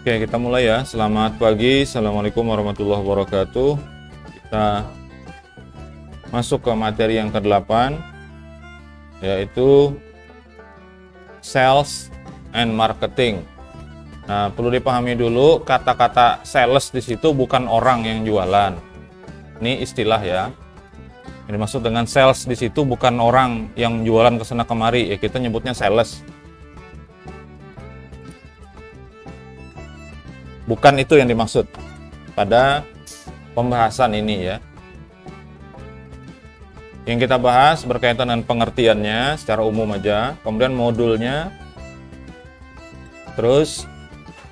Oke, kita mulai ya. Selamat pagi. Assalamualaikum warahmatullahi wabarakatuh. Kita masuk ke materi yang ke-8, yaitu sales and marketing. Nah, perlu dipahami dulu, kata-kata sales di situ bukan orang yang jualan. Ini istilah ya. Ini maksud dengan sales di situ bukan orang yang jualan ke sana kemari, ya kita nyebutnya sales. Bukan itu yang dimaksud pada pembahasan ini ya. Yang kita bahas berkaitan dengan pengertiannya secara umum aja, kemudian modulnya, terus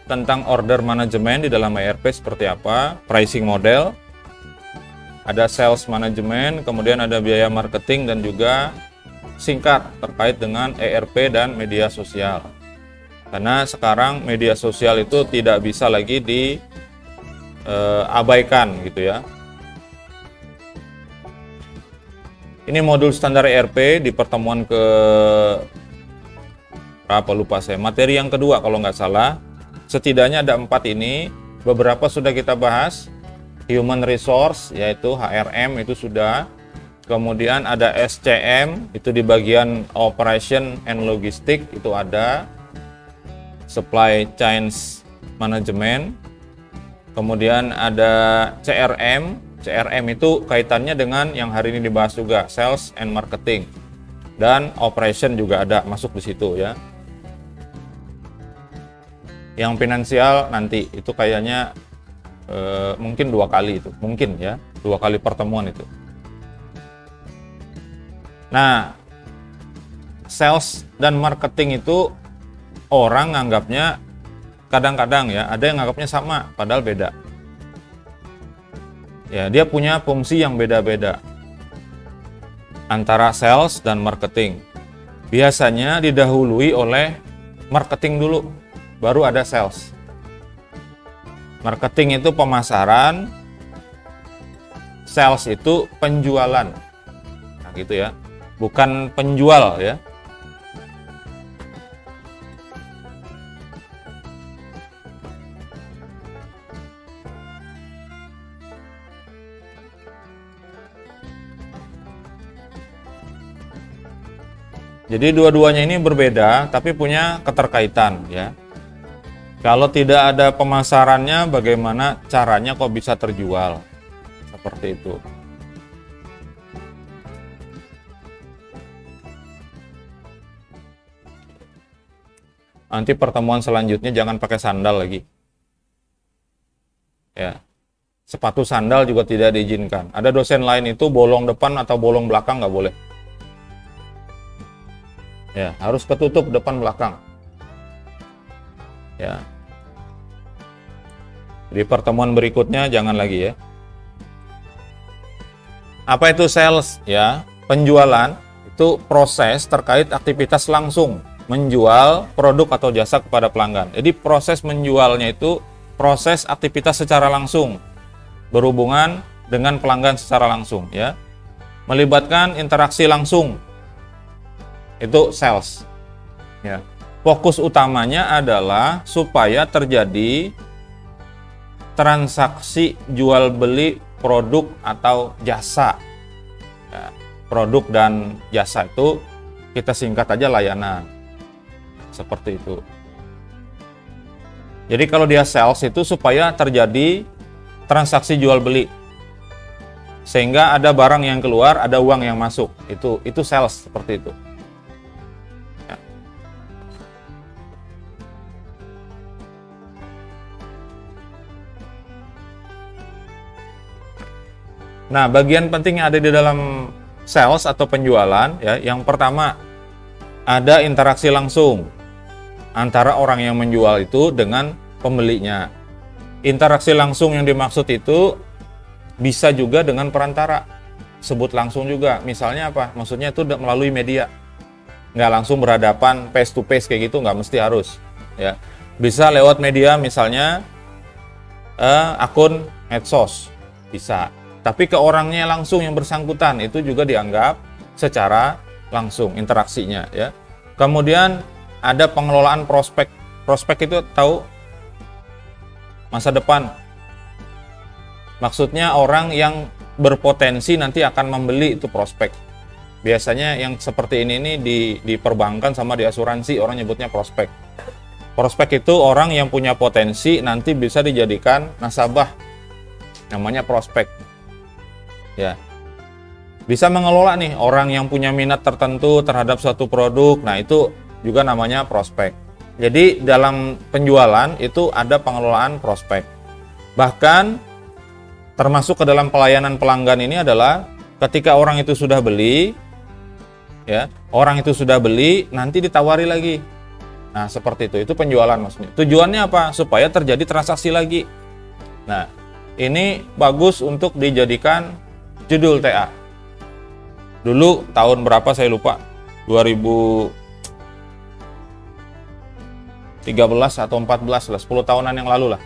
tentang order management di dalam ERP seperti apa, pricing model, ada sales management, kemudian ada biaya marketing, dan juga singkat terkait dengan ERP dan media sosial. Karena sekarang media sosial itu tidak bisa lagi diabaikan gitu ya. Ini modul standar ERP di pertemuan ke berapa lupa saya. Materi yang kedua kalau nggak salah. Setidaknya ada 4 ini. Beberapa sudah kita bahas. Human Resource yaitu HRM itu sudah. Kemudian ada SCM itu di bagian Operation and Logistic itu ada. Supply Chain Management, kemudian ada CRM. CRM itu kaitannya dengan yang hari ini dibahas juga, Sales and Marketing, dan Operation juga ada masuk di situ ya. Yang finansial nanti itu kayaknya mungkin 2 kali itu, mungkin ya 2 kali pertemuan itu. Nah, sales dan marketing itu orang nganggapnya kadang-kadang ya, ada yang nganggapnya sama, padahal beda. Ya, dia punya fungsi yang beda-beda antara sales dan marketing. Biasanya didahului oleh marketing dulu, baru ada sales. Marketing itu pemasaran, sales itu penjualan. Nah, gitu ya. Bukan penjual ya. Jadi dua-duanya ini berbeda, tapi punya keterkaitan ya. Kalau tidak ada pemasarannya, bagaimana caranya kok bisa terjual? Seperti itu. Nanti pertemuan selanjutnya jangan pakai sandal lagi. Ya. Sepatu sandal juga tidak diizinkan. Ada dosen lain itu bolong depan atau bolong belakang nggak boleh. Ya, harus ketutup depan belakang. Ya. Di pertemuan berikutnya jangan lagi ya. Apa itu sales? Ya, penjualan itu proses terkait aktivitas langsung menjual produk atau jasa kepada pelanggan. Jadi proses menjualnya itu proses aktivitas secara langsung berhubungan dengan pelanggan secara langsung ya. Melibatkan interaksi langsung. Itu sales. Ya. Fokus utamanya adalah supaya terjadi transaksi jual beli produk atau jasa. Ya. Produk dan jasa itu kita singkat aja layanan. Seperti itu. Jadi kalau dia sales itu supaya terjadi transaksi jual beli. Sehingga ada barang yang keluar, ada uang yang masuk. Itu sales seperti itu. Nah, bagian penting yang ada di dalam sales atau penjualan ya, yang pertama ada interaksi langsung antara orang yang menjual itu dengan pembelinya. Interaksi langsung yang dimaksud itu bisa juga dengan perantara, sebut langsung juga. Misalnya apa? Maksudnya itu melalui media. Nggak langsung berhadapan face to face kayak gitu, nggak mesti harus ya. Bisa lewat media, misalnya akun medsos bisa. Tapi ke orangnya langsung yang bersangkutan itu juga dianggap secara langsung interaksinya ya. Kemudian ada pengelolaan prospek. Prospek itu tahu masa depan. Maksudnya orang yang berpotensi nanti akan membeli itu prospek. Biasanya yang seperti ini di perbankan sama di asuransi orang nyebutnya prospek. Prospek itu orang yang punya potensi nanti bisa dijadikan nasabah. Namanya prospek. Ya. Bisa mengelola nih orang yang punya minat tertentu terhadap suatu produk. Nah, itu juga namanya prospek. Jadi dalam penjualan itu ada pengelolaan prospek. Bahkan termasuk ke dalam pelayanan pelanggan ini adalah ketika orang itu sudah beli, ya, orang itu sudah beli, nanti ditawari lagi. Nah, seperti itu penjualan maksudnya. Tujuannya apa? Supaya terjadi transaksi lagi. Nah, ini bagus untuk dijadikan judul TA. Dulu tahun berapa saya lupa, 2013 atau 14 lah, 10 tahunan yang lalu lah.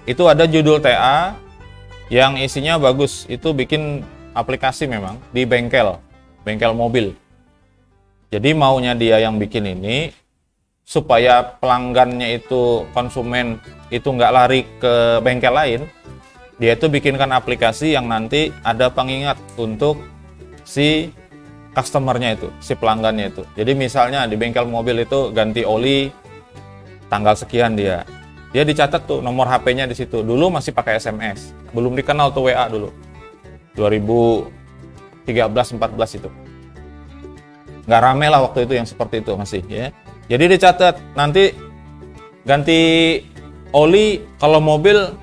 Itu ada judul TA yang isinya bagus, itu bikin aplikasi memang di bengkel mobil. Jadi maunya dia yang bikin ini supaya pelanggannya itu, konsumen itu nggak lari ke bengkel lain, dia itu bikinkan aplikasi yang nanti ada pengingat untuk si customernya itu, si pelanggannya itu. Jadi misalnya di bengkel mobil itu ganti oli tanggal sekian dia dicatat tuh nomor HP-nya di situ. Dulu masih pakai SMS, belum dikenal tuh WA dulu. 2013-14 itu. Nggak rame lah waktu itu yang seperti itu masih ya. Jadi dicatat nanti ganti oli kalau mobil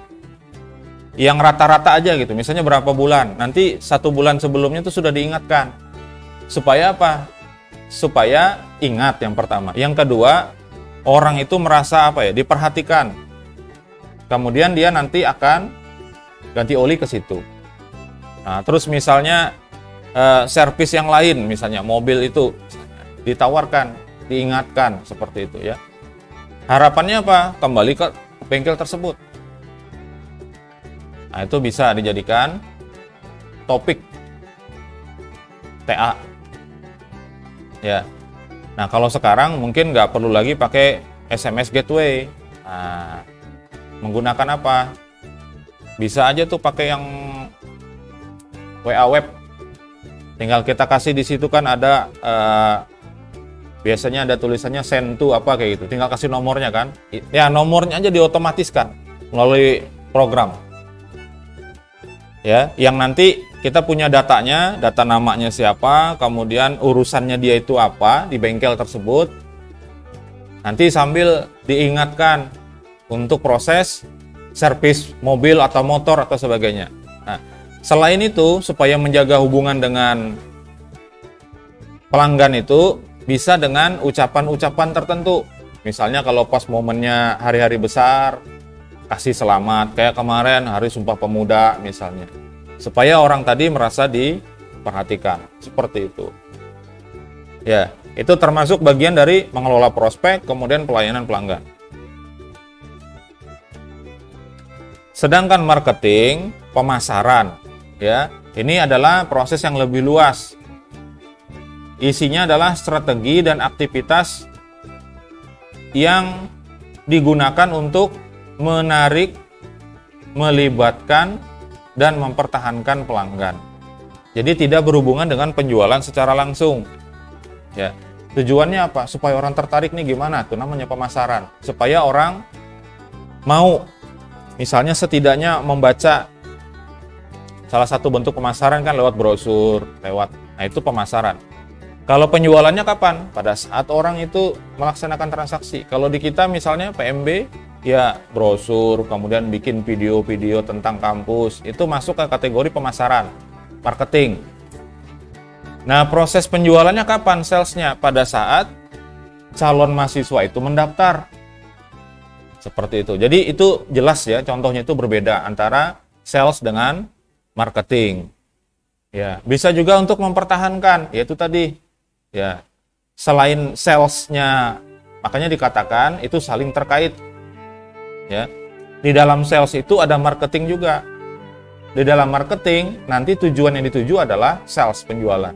yang rata-rata aja gitu, misalnya berapa bulan, nanti 1 bulan sebelumnya itu sudah diingatkan. Supaya apa? Supaya ingat yang pertama. Yang kedua, orang itu merasa apa ya, diperhatikan. Kemudian dia nanti akan ganti oli ke situ. Nah, terus misalnya servis yang lain, misalnya mobil itu ditawarkan, diingatkan seperti itu ya. Harapannya apa? Kembali ke bengkel tersebut. Nah, itu bisa dijadikan topik TA. Ya. Nah, kalau sekarang mungkin nggak perlu lagi pakai SMS gateway. Nah, menggunakan apa? Bisa aja tuh pakai yang WA web. Tinggal kita kasih di situ kan ada biasanya ada tulisannya send to apa kayak gitu. Tinggal kasih nomornya kan. Ya, nomornya aja diotomatiskan melalui program. Ya, yang nanti kita punya datanya, data namanya siapa, kemudian urusannya dia itu apa di bengkel tersebut. Nanti sambil diingatkan untuk proses servis mobil atau motor atau sebagainya. Nah, selain itu supaya menjaga hubungan dengan pelanggan itu bisa dengan ucapan-ucapan tertentu. Misalnya kalau pas momennya hari-hari besar, kasih selamat, kayak kemarin Hari Sumpah Pemuda misalnya. Supaya orang tadi merasa diperhatikan, seperti itu. Ya, itu termasuk bagian dari mengelola prospek, kemudian pelayanan pelanggan. Sedangkan marketing, pemasaran, ya, ini adalah proses yang lebih luas. Isinya adalah strategi dan aktivitas yang digunakan untuk menarik, melibatkan, dan mempertahankan pelanggan. Jadi tidak berhubungan dengan penjualan secara langsung. Ya, tujuannya apa? Supaya orang tertarik nih gimana? Itu namanya pemasaran. Supaya orang mau, misalnya setidaknya membaca. Salah satu bentuk pemasaran kan lewat brosur, nah itu pemasaran. Kalau penjualannya kapan? Pada saat orang itu melaksanakan transaksi. Kalau di kita misalnya PMB, ya brosur, kemudian bikin video-video tentang kampus, itu masuk ke kategori pemasaran, marketing. Nah, proses penjualannya kapan? Salesnya pada saat calon mahasiswa itu mendaftar. Seperti itu. Jadi itu jelas ya, contohnya itu berbeda antara sales dengan marketing. Ya, bisa juga untuk mempertahankan, yaitu tadi. Ya, selain salesnya, makanya dikatakan itu saling terkait. Ya, di dalam sales itu ada marketing juga. Di dalam marketing nanti tujuan yang dituju adalah sales, penjualan.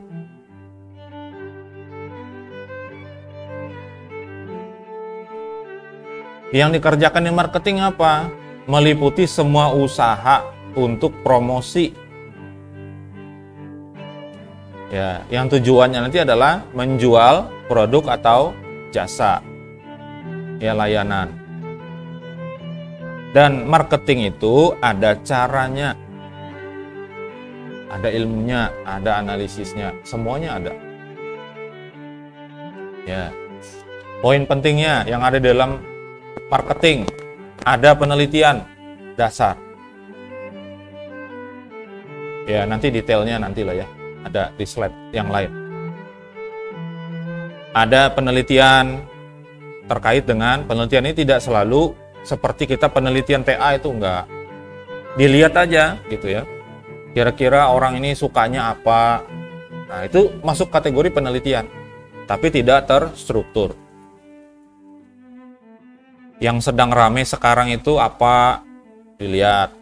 Yang dikerjakan di marketing apa? meliputi semua usaha untuk promosi. Ya, yang tujuannya nanti adalah menjual produk atau jasa. Ya, layanan. Dan marketing itu ada caranya. Ada ilmunya, ada analisisnya, semuanya ada. Ya. Poin pentingnya yang ada dalam marketing, ada penelitian dasar. Ya, nanti detailnya nantilah ya. Ada di slide yang lain. Ada penelitian terkait dengan penelitian ini tidak selalu seperti kita penelitian TA itu enggak. Dilihat aja gitu ya. Kira-kira orang ini sukanya apa. Nah, itu masuk kategori penelitian, tapi tidak terstruktur. Yang sedang rame sekarang itu apa, dilihat.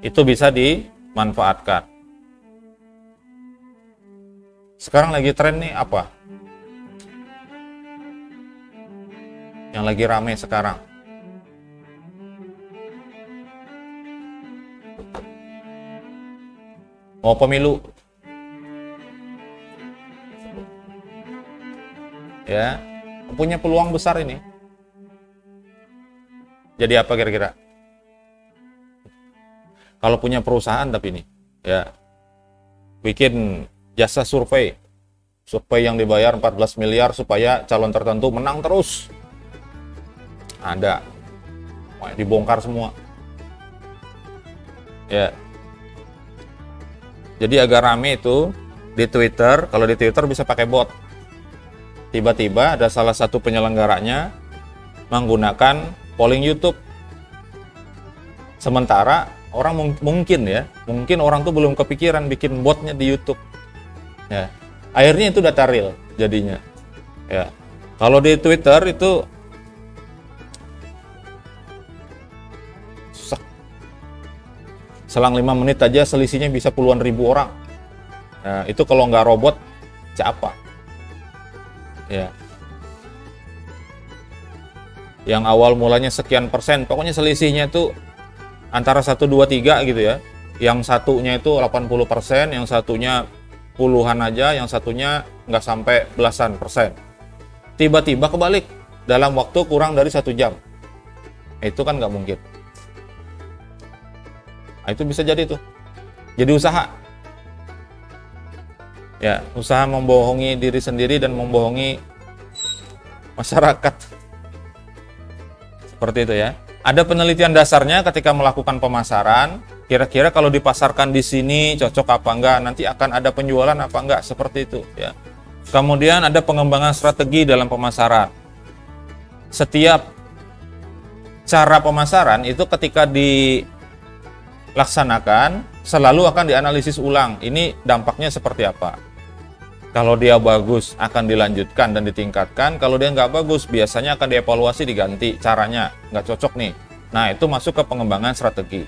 Itu bisa dimanfaatkan. Sekarang lagi tren nih apa? Yang lagi rame sekarang. Mau pemilu. Ya, punya peluang besar ini. Jadi apa kira-kira? Kalau punya perusahaan tapi ini, ya, bikin jasa survei yang dibayar 14 miliar supaya calon tertentu menang terus. Ada, dibongkar semua. Ya. Jadi agak rame itu di Twitter. Kalau di Twitter bisa pakai bot. Tiba-tiba ada salah satu penyelenggaranya menggunakan polling YouTube. Sementara orang mungkin orang tuh belum kepikiran bikin botnya di YouTube. Ya, akhirnya itu data real jadinya. Ya, kalau di Twitter itu susah. Selang 5 menit aja selisihnya bisa puluhan ribu orang. Nah, itu kalau nggak robot, siapa? Ya. Yang awal mulanya sekian persen, pokoknya selisihnya itu antara 1, 2, 3 gitu ya. Yang satunya itu 80%, yang satunya puluhan aja, yang satunya nggak sampai belasan persen. Tiba-tiba kebalik dalam waktu kurang dari 1 jam. Itu kan nggak mungkin. Nah, itu bisa jadi tuh. Jadi usaha. Ya, usaha membohongi diri sendiri dan membohongi masyarakat. Seperti itu ya. Ada penelitian dasarnya ketika melakukan pemasaran. Kira-kira kalau dipasarkan di sini cocok apa enggak? Nanti akan ada penjualan apa enggak? Seperti itu ya. Kemudian ada pengembangan strategi dalam pemasaran. Setiap cara pemasaran itu ketika dilaksanakan selalu akan dianalisis ulang. Ini dampaknya seperti apa? Kalau dia bagus akan dilanjutkan dan ditingkatkan. Kalau dia nggak bagus biasanya akan dievaluasi, diganti caranya, nggak cocok nih. Nah, itu masuk ke pengembangan strategi.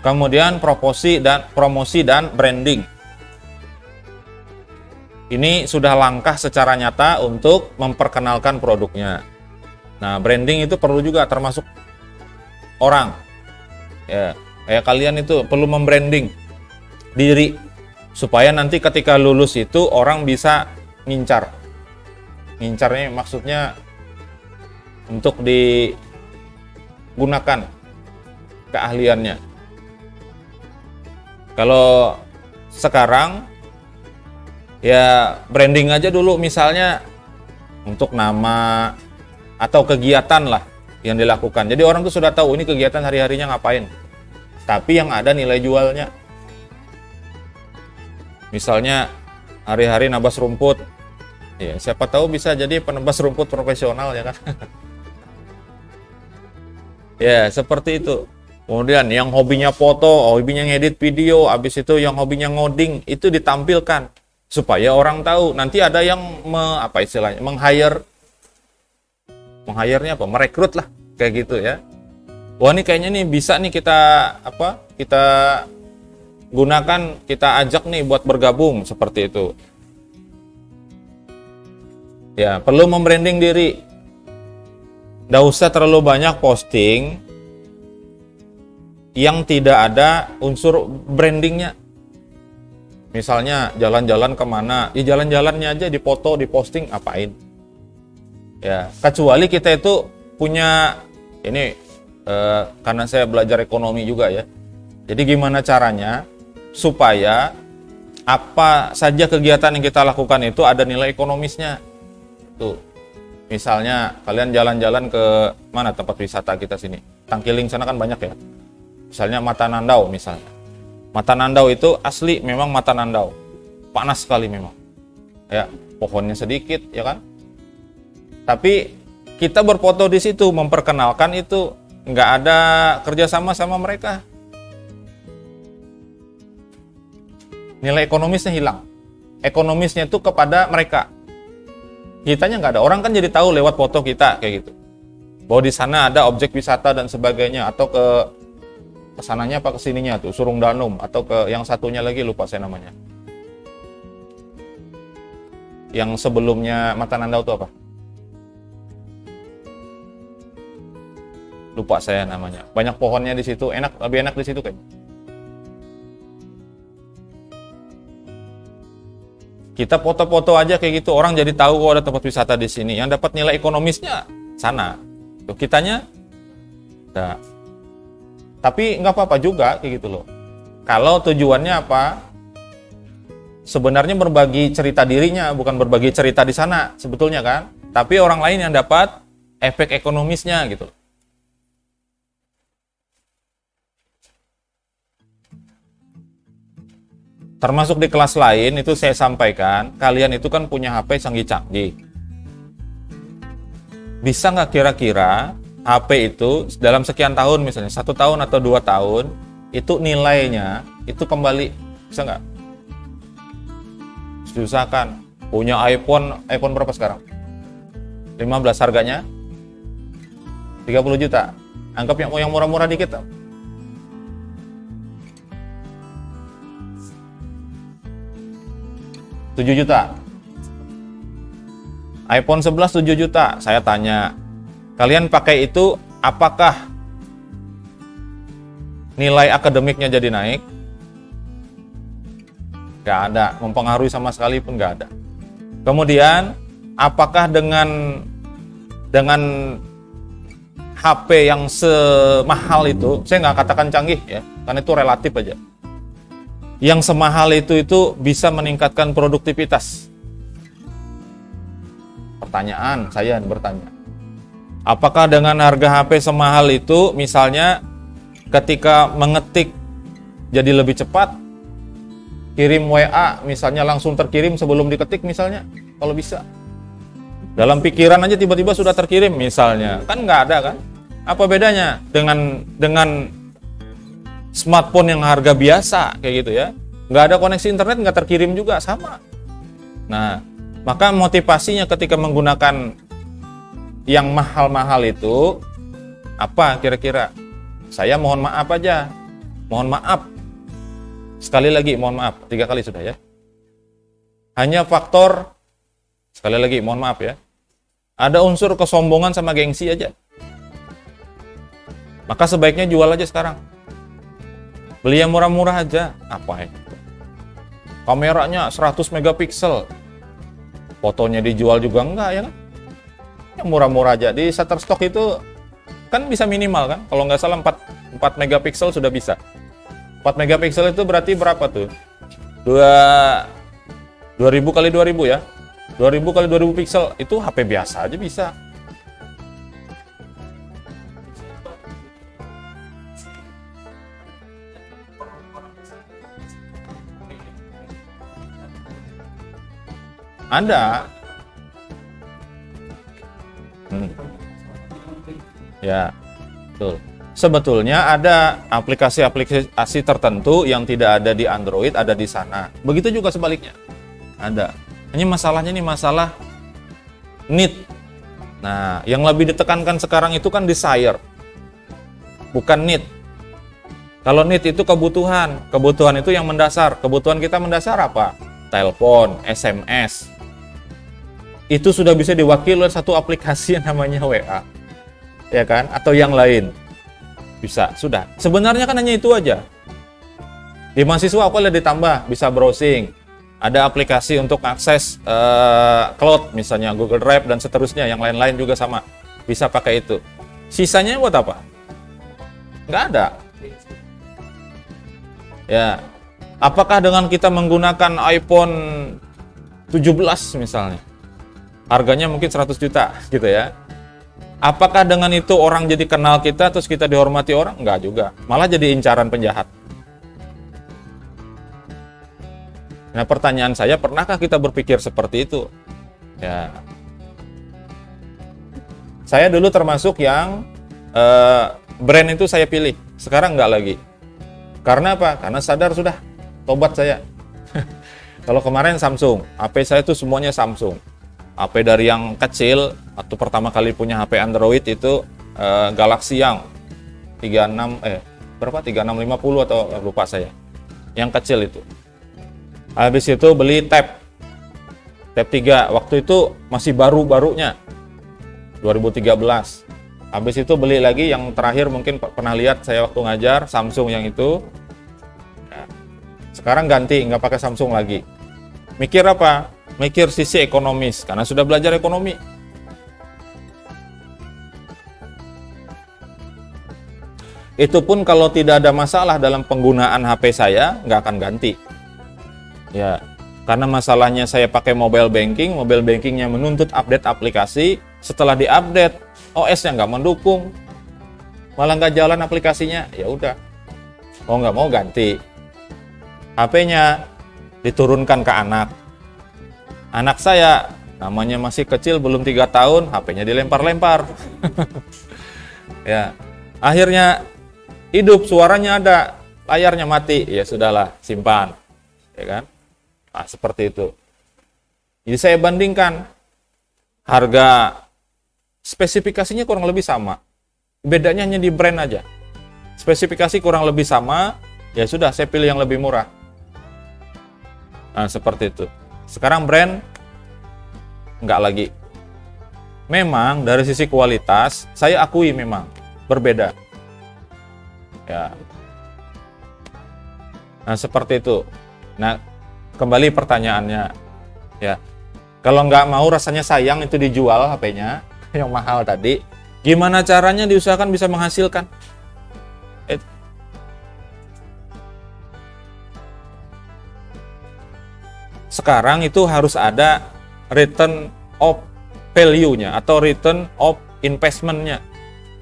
Kemudian promosi dan branding. Ini sudah langkah secara nyata untuk memperkenalkan produknya. Nah, branding itu perlu juga termasuk orang. Ya, kayak kalian itu perlu membranding diri supaya nanti ketika lulus itu orang bisa ngincar. Ngincarnya maksudnya untuk digunakan keahliannya. Kalau sekarang ya branding aja dulu, misalnya untuk nama atau kegiatan lah yang dilakukan. Jadi orang tuh sudah tahu ini kegiatan hari-harinya ngapain. Tapi yang ada nilai jualnya. Misalnya hari-hari nabas rumput, ya siapa tahu bisa jadi penebas rumput profesional ya kan? Ya seperti itu. Kemudian yang hobinya foto, hobinya ngedit video, habis itu yang hobinya ngoding itu ditampilkan supaya orang tahu. Nanti ada yang meng-hire-nya apa? Merekrut lah kayak gitu ya. Wah ini kayaknya nih bisa nih kita gunakan, kita ajak nih buat bergabung, seperti itu. Ya, perlu membranding diri. Nggak usah terlalu banyak posting, yang tidak ada unsur brandingnya. Misalnya jalan-jalan kemana, ya jalan-jalannya aja dipoto, diposting, apain? Ya, kecuali kita itu punya ini karena saya belajar ekonomi juga ya. Jadi gimana caranya supaya apa saja kegiatan yang kita lakukan itu ada nilai ekonomisnya. Tuh. Misalnya kalian jalan-jalan ke mana tempat wisata kita sini. Tangkiling sana kan banyak ya. Misalnya Mata Nandau misalnya. Mata Nandau itu asli memang Mata Nandau. Panas sekali memang. Ya, pohonnya sedikit ya kan. Tapi kita berfoto di situ memperkenalkan itu, nggak ada kerjasama sama mereka. Nilai ekonomisnya hilang. Ekonomisnya itu kepada mereka. Kitanya nggak ada. Orang kan jadi tahu lewat foto kita kayak gitu. Bahwa di sana ada objek wisata dan sebagainya, atau ke kesananya apa kesininya tuh, Surung Danum, atau ke yang satunya lagi lupa saya namanya. Yang sebelumnya Mata Nandau itu apa? Lupa saya namanya. Banyak pohonnya di situ, enak, lebih enak di situ kayaknya. Kita foto-foto aja kayak gitu, orang jadi tahu kok ada tempat wisata di sini. Yang dapat nilai ekonomisnya sana. Tuh, kitanya nah. Tapi nggak apa-apa juga kayak gitu loh. Kalau tujuannya apa? Sebenarnya berbagi cerita dirinya, bukan berbagi cerita di sana sebetulnya kan. Tapi orang lain yang dapat efek ekonomisnya gitu. Termasuk di kelas lain itu saya sampaikan, kalian itu kan punya HP canggih-canggih. Bisa nggak kira-kira HP itu dalam sekian tahun, misalnya 1 tahun atau 2 tahun, itu nilainya itu kembali, bisa nggak? Usahakan punya iPhone berapa sekarang? 15 harganya 30 juta. Anggap yang murah-murah dikit. 7 juta. iPhone 11 7 juta. Saya tanya, kalian pakai itu apakah nilai akademiknya jadi naik? Gak ada, mempengaruhi sama sekali pun gak ada. Kemudian, apakah dengan HP yang semahal itu, saya nggak katakan canggih ya, karena itu relatif aja. Yang semahal itu bisa meningkatkan produktivitas. Pertanyaan, saya bertanya. Apakah dengan harga HP semahal itu, misalnya ketika mengetik jadi lebih cepat, kirim WA misalnya langsung terkirim sebelum diketik misalnya, kalau bisa. Dalam pikiran aja tiba-tiba sudah terkirim misalnya, kan nggak ada kan? Apa bedanya dengan smartphone yang harga biasa kayak gitu ya? Nggak ada koneksi internet, nggak terkirim juga, sama. Nah, maka motivasinya ketika menggunakan yang mahal-mahal itu apa kira-kira? Saya mohon maaf aja, mohon maaf. Sekali lagi mohon maaf, 3 kali sudah ya. Hanya faktor, sekali lagi mohon maaf ya, ada unsur kesombongan sama gengsi aja. Maka sebaiknya jual aja sekarang. Beli yang murah-murah aja. Apa ya? Kameranya 100 megapiksel. Fotonya dijual juga enggak ya kan? Yang murah-murah aja. Di Shutterstock itu kan bisa minimal kan? Kalau nggak salah 4 megapiksel sudah bisa. 4 megapiksel itu berarti berapa tuh? 2000 kali 2000 ya. 2000 kali 2000 piksel itu HP biasa aja bisa. Ada. Ya, betul. Sebetulnya ada aplikasi-aplikasi tertentu yang tidak ada di Android, ada di sana. Begitu juga sebaliknya. Ada. Hanya masalahnya ini masalah need. Nah, yang lebih ditekankan sekarang itu kan desire. Bukan need. Kalau need itu kebutuhan. Kebutuhan itu yang mendasar. Kebutuhan kita mendasar apa? Telepon, SMS. Itu sudah bisa diwakili oleh satu aplikasi yang namanya WA. Ya kan? Atau yang lain. Bisa, sudah. Sebenarnya kan hanya itu aja. Di mahasiswa aku lihat ditambah, bisa browsing. Ada aplikasi untuk akses cloud, misalnya Google Drive dan seterusnya. Yang lain-lain juga sama. Bisa pakai itu. Sisanya buat apa? Nggak ada. Ya, apakah dengan kita menggunakan iPhone 17 misalnya, harganya mungkin 100 juta gitu ya. Apakah dengan itu orang jadi kenal kita terus kita dihormati orang? Enggak juga. Malah jadi incaran penjahat. Nah, pertanyaan saya, pernahkah kita berpikir seperti itu? Ya. Saya dulu termasuk yang brand itu saya pilih. Sekarang enggak lagi. Karena apa? Karena sadar sudah, tobat saya. Kalau kemarin Samsung, HP saya itu semuanya Samsung. HP dari yang kecil, waktu pertama kali punya HP Android itu Galaxy yang 3650 atau lupa saya. Yang kecil itu. Habis itu beli Tab 3, waktu itu masih baru-barunya 2013. Habis itu beli lagi yang terakhir, mungkin pernah lihat saya waktu ngajar, Samsung yang itu. Sekarang ganti, nggak pakai Samsung lagi. Mikir apa? Mikir sisi ekonomis, karena sudah belajar ekonomi. Itu pun kalau tidak ada masalah dalam penggunaan HP saya, nggak akan ganti. Ya, karena masalahnya saya pakai mobile bankingnya menuntut update aplikasi. Setelah diupdate, OS-nya nggak mendukung, malah nggak jalan aplikasinya. Ya udah, mau nggak mau ganti. HP-nya diturunkan ke anak. Anak saya namanya masih kecil, belum 3 tahun, HP-nya dilempar-lempar. Ya, akhirnya hidup, suaranya ada, layarnya mati. Ya sudahlah, simpan, ya kan? Nah, seperti itu. Jadi saya bandingkan harga, spesifikasinya kurang lebih sama. Bedanya hanya di brand aja. Spesifikasi kurang lebih sama, ya sudah, saya pilih yang lebih murah. Nah, seperti itu. Sekarang brand nggak lagi. Memang dari sisi kualitas saya akui memang berbeda. Ya. Nah, seperti itu. Nah, kembali pertanyaannya. Ya. Kalau nggak mau, rasanya sayang itu dijual HP-nya yang mahal tadi. Gimana caranya diusahakan bisa menghasilkan? Sekarang itu harus ada return of value-nya atau return of investment-nya.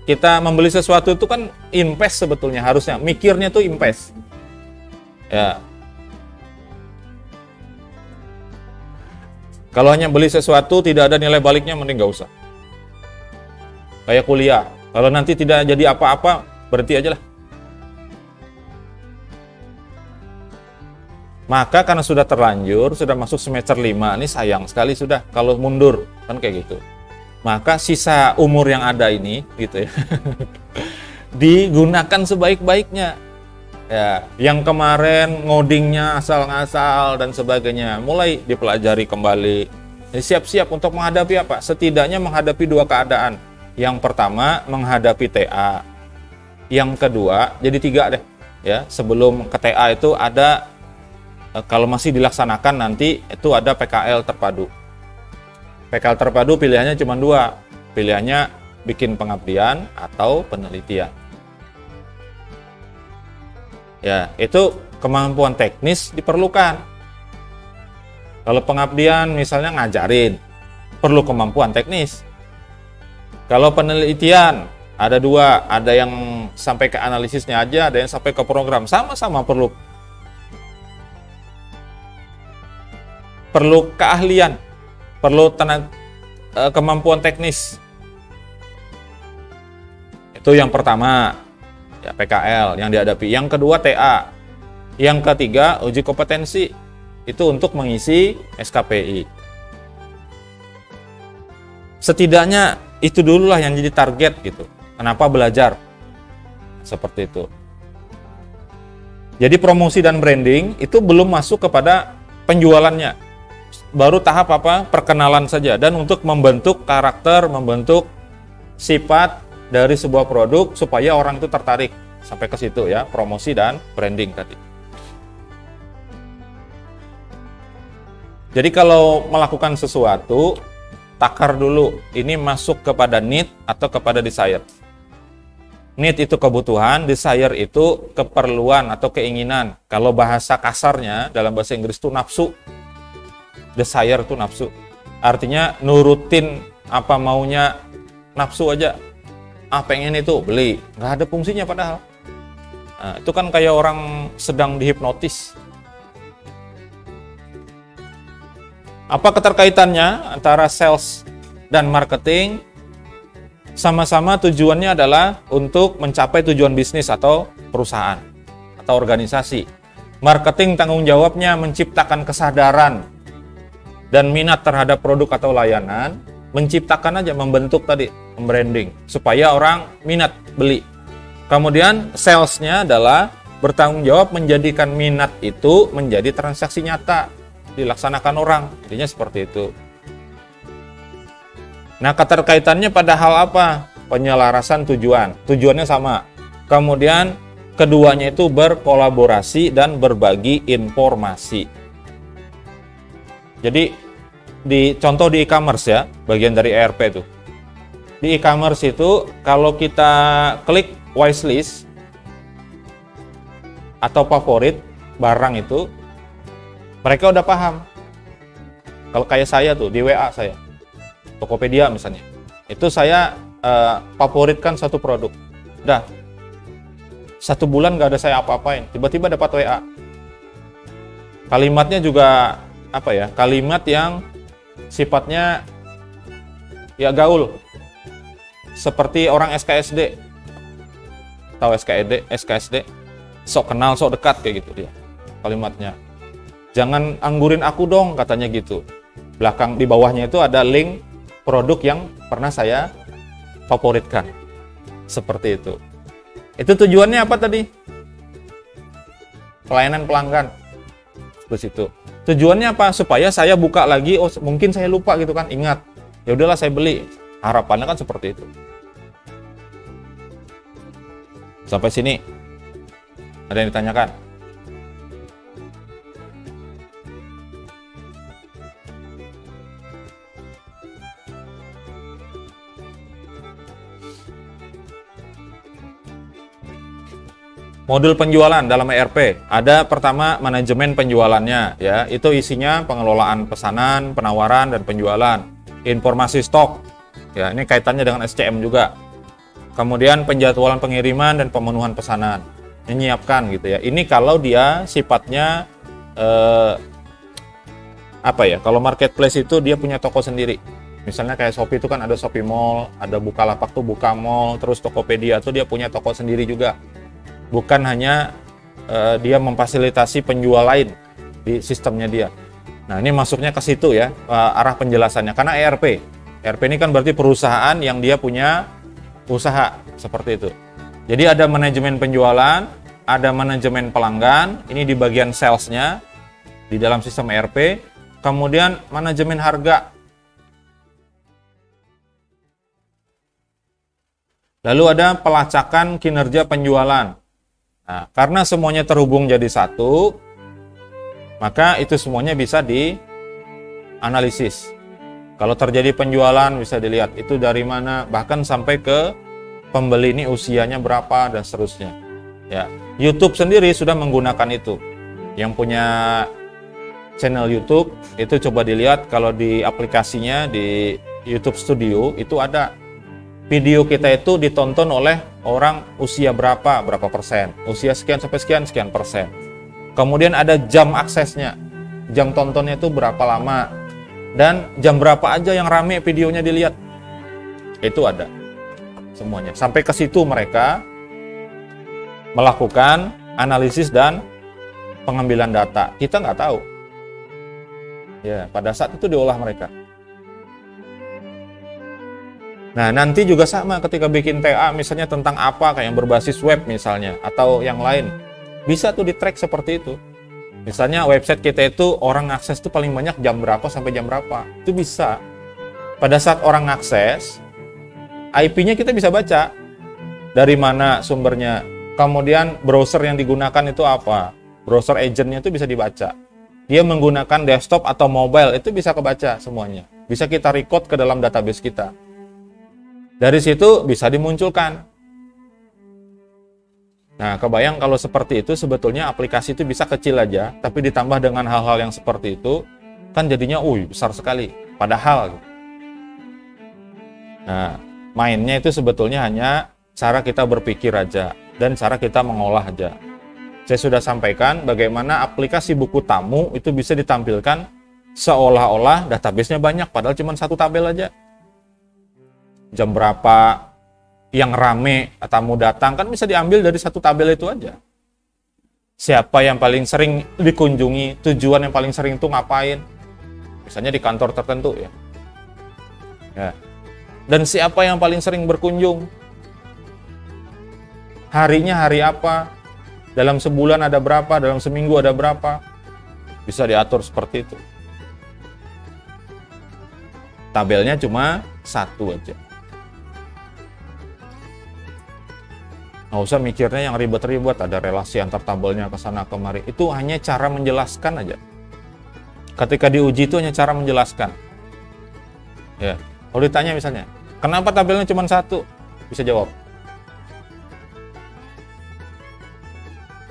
Kita membeli sesuatu itu kan invest sebetulnya, harusnya mikirnya tuh invest. Ya. Kalau hanya beli sesuatu tidak ada nilai baliknya, mending nggak usah. Kayak kuliah, kalau nanti tidak jadi apa-apa, berhenti aja lah. Maka karena sudah terlanjur, sudah masuk semester 5, ini sayang sekali sudah kalau mundur, kan kayak gitu. Maka sisa umur yang ada ini, gitu ya, digunakan sebaik-baiknya. Ya, yang kemarin ngodingnya asal-ngasal dan sebagainya, mulai dipelajari kembali. Jadi siap-siap untuk menghadapi apa? Setidaknya menghadapi 2 keadaan. Yang pertama, menghadapi TA. Yang kedua, jadi 3 deh. Ya, sebelum ke TA itu ada, kalau masih dilaksanakan nanti itu ada PKL terpadu. PKL terpadu pilihannya cuma 2. Pilihannya bikin pengabdian atau penelitian. Ya, itu kemampuan teknis diperlukan. Kalau pengabdian misalnya ngajarin, perlu kemampuan teknis. Kalau penelitian ada 2, ada yang sampai ke analisisnya aja, ada yang sampai ke program, sama-sama perlu keahlian, perlu kemampuan teknis. Itu yang pertama, ya PKL yang dihadapi. Yang kedua TA. Yang ketiga uji kompetensi. Itu untuk mengisi SKPI. Setidaknya itu dululah yang jadi target gitu. Kenapa belajar? Seperti itu. Jadi promosi dan branding itu belum masuk kepada penjualannya. Baru tahap apa? Perkenalan saja. Dan untuk membentuk karakter, membentuk sifat dari sebuah produk supaya orang itu tertarik sampai ke situ ya, promosi dan branding tadi. Jadi kalau melakukan sesuatu, takar dulu, ini masuk kepada need atau kepada desire. Need itu kebutuhan, desire itu keperluan atau keinginan. Kalau bahasa kasarnya dalam bahasa Inggris itu nafsu. Desire itu nafsu. Artinya nurutin apa maunya nafsu aja. Pengen itu, beli. Nggak ada fungsinya padahal. Nah, itu kan kayak orang sedang dihipnotis. Apa keterkaitannya antara sales dan marketing? Sama-sama tujuannya adalah untuk mencapai tujuan bisnis atau perusahaan atau organisasi. Marketing tanggung jawabnya menciptakan kesadaran dan minat terhadap produk atau layanan, menciptakan aja, membentuk tadi, branding, supaya orang minat beli. Kemudian salesnya adalah bertanggung jawab menjadikan minat itu menjadi transaksi nyata, dilaksanakan orang, intinya seperti itu. Nah, keterkaitannya pada hal apa? Penyelarasan tujuan. Tujuannya sama. Kemudian keduanya itu berkolaborasi dan berbagi informasi. Jadi contoh di e-commerce ya, bagian dari ERP itu. Di e-commerce itu kalau kita klik wishlist atau favorit barang itu, mereka udah paham. Kalau kayak saya tuh di WA saya, Tokopedia misalnya, itu saya favoritkan satu produk. Dah 1 bulan nggak ada saya apa-apain, tiba-tiba dapat WA. Kalimatnya juga apa ya? Kalimat yang sifatnya ya gaul, seperti orang SKSD. Tahu SKSD? Sok kenal, sok dekat kayak gitu dia. Kalimatnya. Jangan anggurin aku dong, katanya gitu. Belakang di bawahnya itu ada link produk yang pernah saya favoritkan. Seperti itu. Itu tujuannya apa tadi? Pelayanan pelanggan. Terus itu. Tujuannya apa? Supaya saya buka lagi, mungkin saya lupa gitu kan, ingat. Ya udahlah saya beli. Harapannya kan seperti itu. Sampai sini. Ada yang ditanyakan? Modul penjualan dalam ERP, ada pertama manajemen penjualannya, ya itu isinya pengelolaan pesanan, penawaran dan penjualan, informasi stok, ya ini kaitannya dengan SCM juga. Kemudian penjadwalan pengiriman dan pemenuhan pesanan, menyiapkan gitu ya. Ini kalau dia sifatnya apa ya? Kalau marketplace itu dia punya toko sendiri. Misalnya kayak Shopee itu kan ada Shopee Mall, ada Bukalapak tuh Buka Mall, terus Tokopedia tuh dia punya toko sendiri juga. Bukan hanya dia memfasilitasi penjual lain di sistemnya dia. Nah ini masuknya ke situ ya, arah penjelasannya. Karena ERP ini kan berarti perusahaan yang dia punya usaha, seperti itu. Jadi ada manajemen penjualan, ada manajemen pelanggan, ini di bagian salesnya, di dalam sistem ERP. Kemudian manajemen harga. Lalu ada pelacakan kinerja penjualan. Nah, karena semuanya terhubung jadi satu, maka itu semuanya bisa dianalisis. Kalau terjadi penjualan bisa dilihat itu dari mana, bahkan sampai ke pembeli ini usianya berapa dan seterusnya. Ya, YouTube sendiri sudah menggunakan itu. Yang punya channel YouTube itu coba dilihat kalau di aplikasinya di YouTube Studio itu ada video kita itu ditonton oleh orang usia berapa persen, usia sekian sampai sekian persen. Kemudian ada jam aksesnya, jam tontonnya itu berapa lama, dan jam berapa aja yang rame videonya dilihat. Itu ada semuanya. Sampai ke situ mereka melakukan analisis dan pengambilan data. Kita nggak tahu. Ya, pada saat itu diolah mereka. Nah, nanti juga sama ketika bikin TA misalnya tentang apa, kayak yang berbasis web misalnya, atau yang lain. Bisa tuh di-track seperti itu. Misalnya website kita itu orang akses tuh paling banyak jam berapa sampai jam berapa. Itu bisa. Pada saat orang akses, IP-nya kita bisa baca. dari mana sumbernya, kemudian browser yang digunakan itu apa, browser agentnya itu bisa dibaca. Dia menggunakan desktop atau mobile, itu bisa kebaca semuanya. Bisa kita record ke dalam database kita. Dari situ bisa dimunculkan. Nah, kebayang kalau seperti itu sebetulnya aplikasi itu bisa kecil aja, tapi ditambah dengan hal-hal yang seperti itu, kan jadinya besar sekali. Padahal, nah, mainnya itu sebetulnya hanya cara kita berpikir aja, dan cara kita mengolah aja. Saya sudah sampaikan bagaimana aplikasi buku tamu itu bisa ditampilkan seolah-olah database-nya banyak, padahal cuma satu tabel aja. Jam berapa yang rame tamu datang kan bisa diambil dari satu tabel itu aja. Siapa yang paling sering dikunjungi, tujuan yang paling sering itu ngapain, misalnya di kantor tertentu ya. Dan siapa yang paling sering berkunjung, harinya hari apa, dalam sebulan ada berapa, dalam seminggu ada berapa, bisa diatur seperti itu. Tabelnya cuma satu aja. Nggak usah mikirnya yang ribet-ribet, ada relasi antar tabelnya ke sana kemari. Itu hanya cara menjelaskan aja. Ketika diuji itu hanya cara menjelaskan. Ya, kalau ditanya misalnya, kenapa tabelnya cuma satu? Bisa jawab.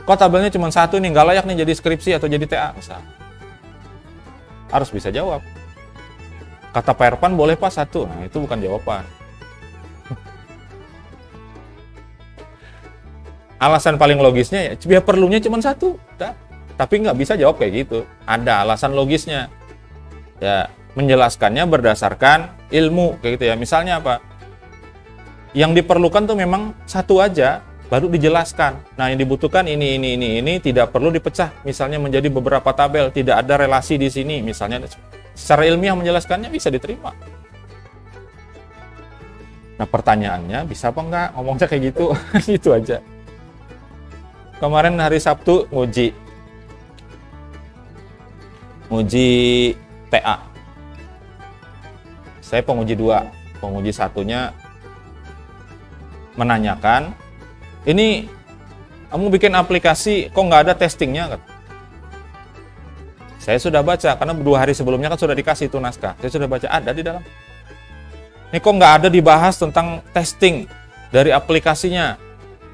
Kok tabelnya cuma satu nih, nggak layak nih jadi skripsi atau jadi TA misal. Harus bisa jawab. Kata Pak Erpan boleh Pak satu, nah itu bukan jawaban. Alasan paling logisnya ya, biar perlunya cuma satu, tapi nggak bisa jawab kayak gitu. Ada alasan logisnya. Ya, menjelaskannya berdasarkan ilmu kayak gitu ya. Misalnya apa? Yang diperlukan tuh memang satu aja, baru dijelaskan. Nah, yang dibutuhkan ini tidak perlu dipecah. Misalnya menjadi beberapa tabel, tidak ada relasi di sini. Misalnya secara ilmiah menjelaskannya bisa diterima. Nah, pertanyaannya bisa apa enggak? Ngomongnya kayak gitu, itu aja. Kemarin hari Sabtu nguji TA. Saya penguji 2, penguji satunya menanyakan, ini kamu bikin aplikasi kok nggak ada testingnya? Saya sudah baca, karena 2 hari sebelumnya kan sudah dikasih itu naskah. Saya sudah baca, ada di dalam. Ini kok nggak ada dibahas tentang testing dari aplikasinya?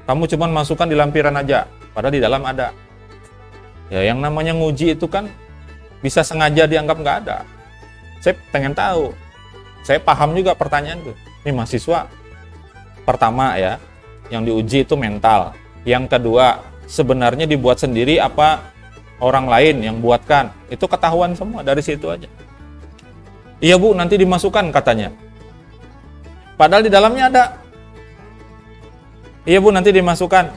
Kamu cuma masukkan di lampiran aja, padahal di dalam ada. Ya, yang namanya nguji itu kan bisa sengaja dianggap nggak ada. Saya pengen tahu. Saya paham juga pertanyaan itu. Ini mahasiswa. Pertama ya, yang diuji itu mental. Yang kedua, sebenarnya dibuat sendiri apa orang lain yang buatkan. Itu ketahuan semua dari situ aja. Iya Bu, nanti dimasukkan katanya. Padahal di dalamnya ada. Iya Bu, nanti dimasukkan.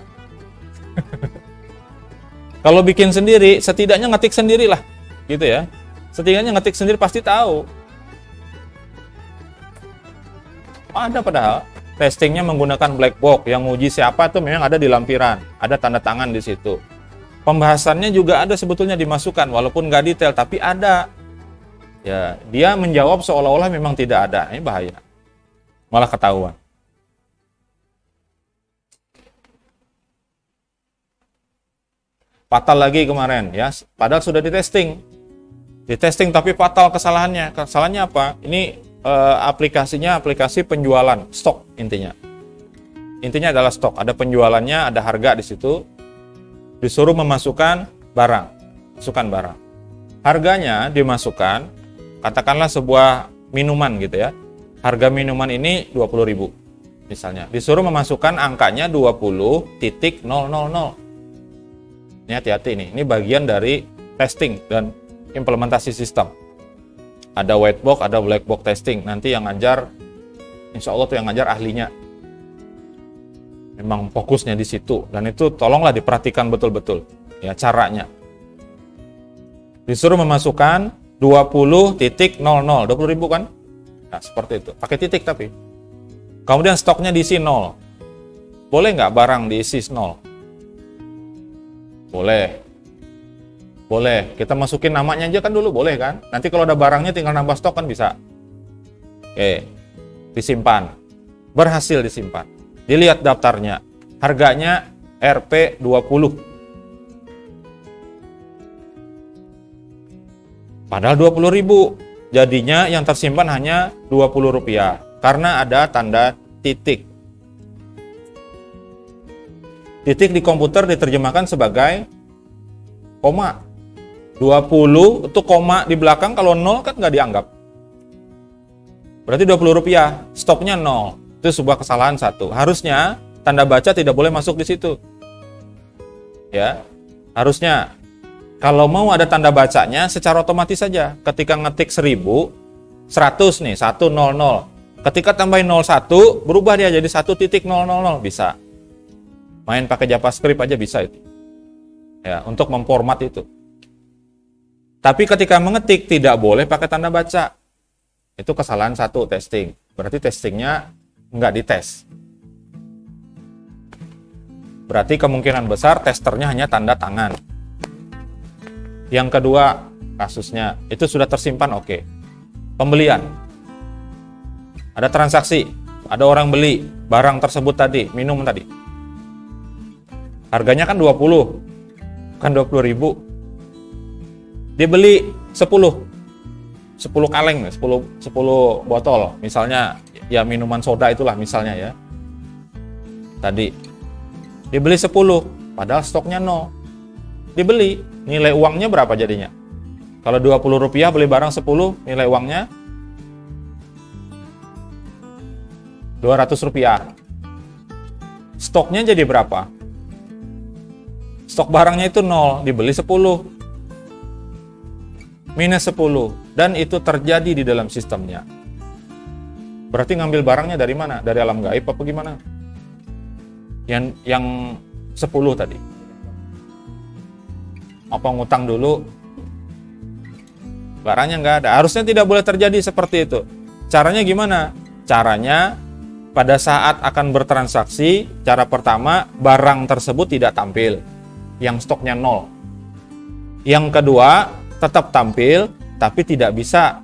Kalau bikin sendiri, setidaknya ngetik sendirilah, gitu ya. Setidaknya ngetik sendiri pasti tahu. Ada padahal testingnya menggunakan black box, yang uji siapa itu memang ada di lampiran, ada tanda tangan di situ. Pembahasannya juga ada sebetulnya dimasukkan, walaupun nggak detail, tapi ada. Ya, dia menjawab seolah-olah memang tidak ada, ini bahaya. Malah ketahuan. Fatal lagi kemarin ya, padahal sudah ditesting tapi fatal kesalahannya. Kesalahannya apa? Ini aplikasinya aplikasi penjualan stok intinya adalah stok, ada penjualannya, ada harga di situ, disuruh memasukkan barang, harganya dimasukkan, katakanlah sebuah minuman gitu ya, harga minuman ini 20.000 misalnya, disuruh memasukkan angkanya 20.000. Ini hati-hati nih, ini bagian dari testing dan implementasi sistem. Ada white box, ada black box testing. Nanti yang ngajar, insya Allah tuh yang ngajar ahlinya. Memang fokusnya di situ. Dan itu tolonglah diperhatikan betul-betul ya caranya. Disuruh memasukkan 20.00, 20.000 kan? Nah, seperti itu. Pakai titik tapi. Kemudian stoknya diisi 0. Boleh nggak barang diisi 0? Boleh, kita masukin namanya aja kan dulu, boleh kan? Nanti kalau ada barangnya tinggal nambah stok kan bisa. Oke, disimpan. Berhasil disimpan. Dilihat daftarnya. Harganya Rp20. Padahal 20.000. Jadinya yang tersimpan hanya Rp20 karena ada tanda titik. Titik di komputer diterjemahkan sebagai koma. 20 itu koma di belakang, kalau 0 kan nggak dianggap. Berarti Rp20, stoknya 0. Itu sebuah kesalahan satu. Harusnya tanda baca tidak boleh masuk di situ. Ya, harusnya kalau mau ada tanda bacanya secara otomatis saja. Ketika ngetik 1000, 100 nih, 100. Ketika tambahin 01, berubah dia jadi 1.000, bisa. Main pakai JavaScript aja bisa itu. Ya, untuk memformat itu. Tapi ketika mengetik tidak boleh pakai tanda baca. Itu kesalahan satu, testing. Berarti testingnya nggak dites. Berarti kemungkinan besar testernya hanya tanda tangan. Yang kedua, kasusnya itu sudah tersimpan, oke. Pembelian. Ada transaksi, ada orang beli barang tersebut tadi, minum tadi. Harganya kan 20, kan 20.000. Dia beli 10 kaleng, 10 botol, misalnya ya minuman soda itulah misalnya ya. Tadi dibeli 10, padahal stoknya 0. Dibeli, nilai uangnya berapa jadinya? Kalau Rp20 beli barang 10, nilai uangnya Rp200. Stoknya jadi berapa? Stok barangnya itu 0, dibeli 10. Minus 10, dan itu terjadi di dalam sistemnya. Berarti ngambil barangnya dari mana? Dari alam gaib apa gimana? Yang 10 tadi. Apa ngutang dulu? Barangnya nggak ada. Harusnya tidak boleh terjadi seperti itu. Caranya gimana? Caranya pada saat akan bertransaksi, cara pertama barang tersebut tidak tampil, yang stoknya 0. Yang kedua, tetap tampil, tapi tidak bisa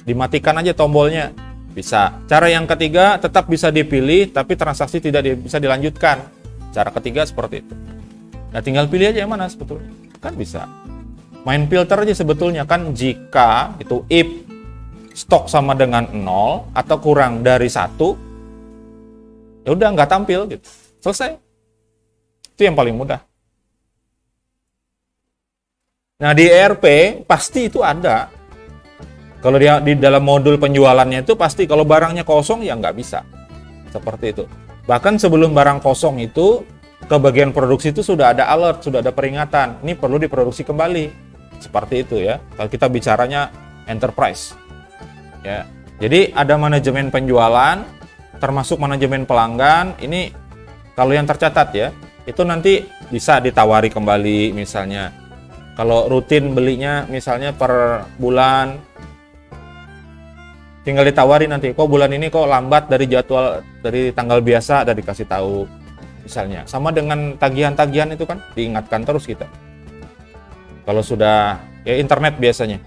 dimatikan aja tombolnya. Bisa. Cara yang ketiga, tetap bisa dipilih, tapi transaksi tidak bisa dilanjutkan. Cara ketiga seperti itu. Nah, tinggal pilih aja yang mana sebetulnya. Kan bisa. Main filter aja sebetulnya kan, jika itu if stok sama dengan 0 atau kurang dari 1, ya udah nggak tampil gitu. Selesai. Itu yang paling mudah. Nah, di ERP pasti itu ada. Kalau dia di dalam modul penjualannya itu pasti kalau barangnya kosong ya nggak bisa. Seperti itu. Bahkan sebelum barang kosong itu ke bagian produksi itu sudah ada alert, sudah ada peringatan. Ini perlu diproduksi kembali. Seperti itu ya. Kalau kita bicaranya enterprise. Ya. Jadi ada manajemen penjualan, termasuk manajemen pelanggan. Ini kalau yang tercatat ya, itu nanti bisa ditawari kembali misalnya. Kalau rutin belinya misalnya per bulan, tinggal ditawari nanti, kok bulan ini kok lambat dari jadwal, dari tanggal biasa, ada dikasih tahu misalnya. Sama dengan tagihan-tagihan itu kan diingatkan terus kita. Kalau sudah ya internet biasanya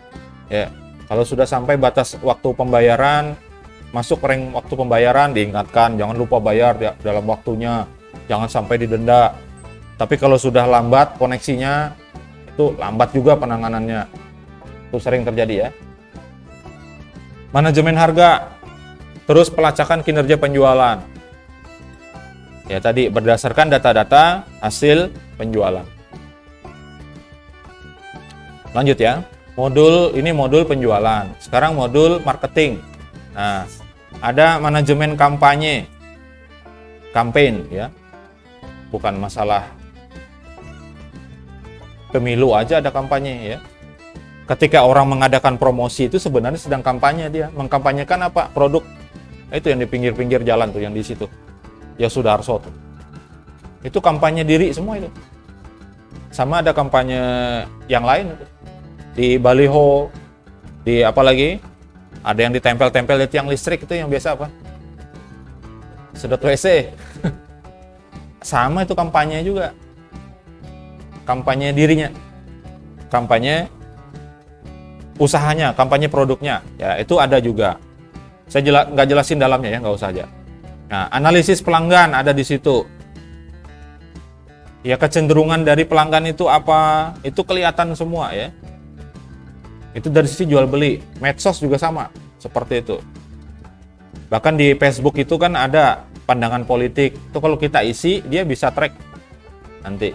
ya, kalau sudah sampai batas waktu pembayaran, masuk rank waktu pembayaran, diingatkan jangan lupa bayar dalam waktunya, jangan sampai didenda. Tapi kalau sudah lambat koneksinya, itu lambat juga penanganannya. Itu sering terjadi ya. Manajemen harga, terus pelacakan kinerja penjualan. Ya tadi berdasarkan data-data hasil penjualan. Lanjut ya. Ini modul penjualan. Sekarang modul marketing. Nah, ada manajemen kampanye. Campaign ya. Bukan masalah pemilu aja ada kampanye ya. Ketika orang mengadakan promosi itu sebenarnya sedang kampanye dia. Mengkampanyekan apa? Produk. Itu yang di pinggir-pinggir jalan tuh, yang di situ. Ya Sudarso tuh. Itu kampanye diri semua itu. Sama ada kampanye yang lain itu. Di baliho, di apa lagi? Ada yang ditempel-tempel di tiang listrik, itu yang biasa apa? Sedot WC. Sama itu kampanye juga. Kampanye dirinya, kampanye usahanya, kampanye produknya, ya itu ada juga. Saya nggak jelasin dalamnya ya, nggak usah aja. Nah, analisis pelanggan ada di situ. Ya, kecenderungan dari pelanggan itu apa? Itu kelihatan semua ya. Itu dari sisi jual beli. Medsos juga sama, seperti itu. Bahkan di Facebook itu kan ada pandangan politik. Itu kalau kita isi, dia bisa track nanti.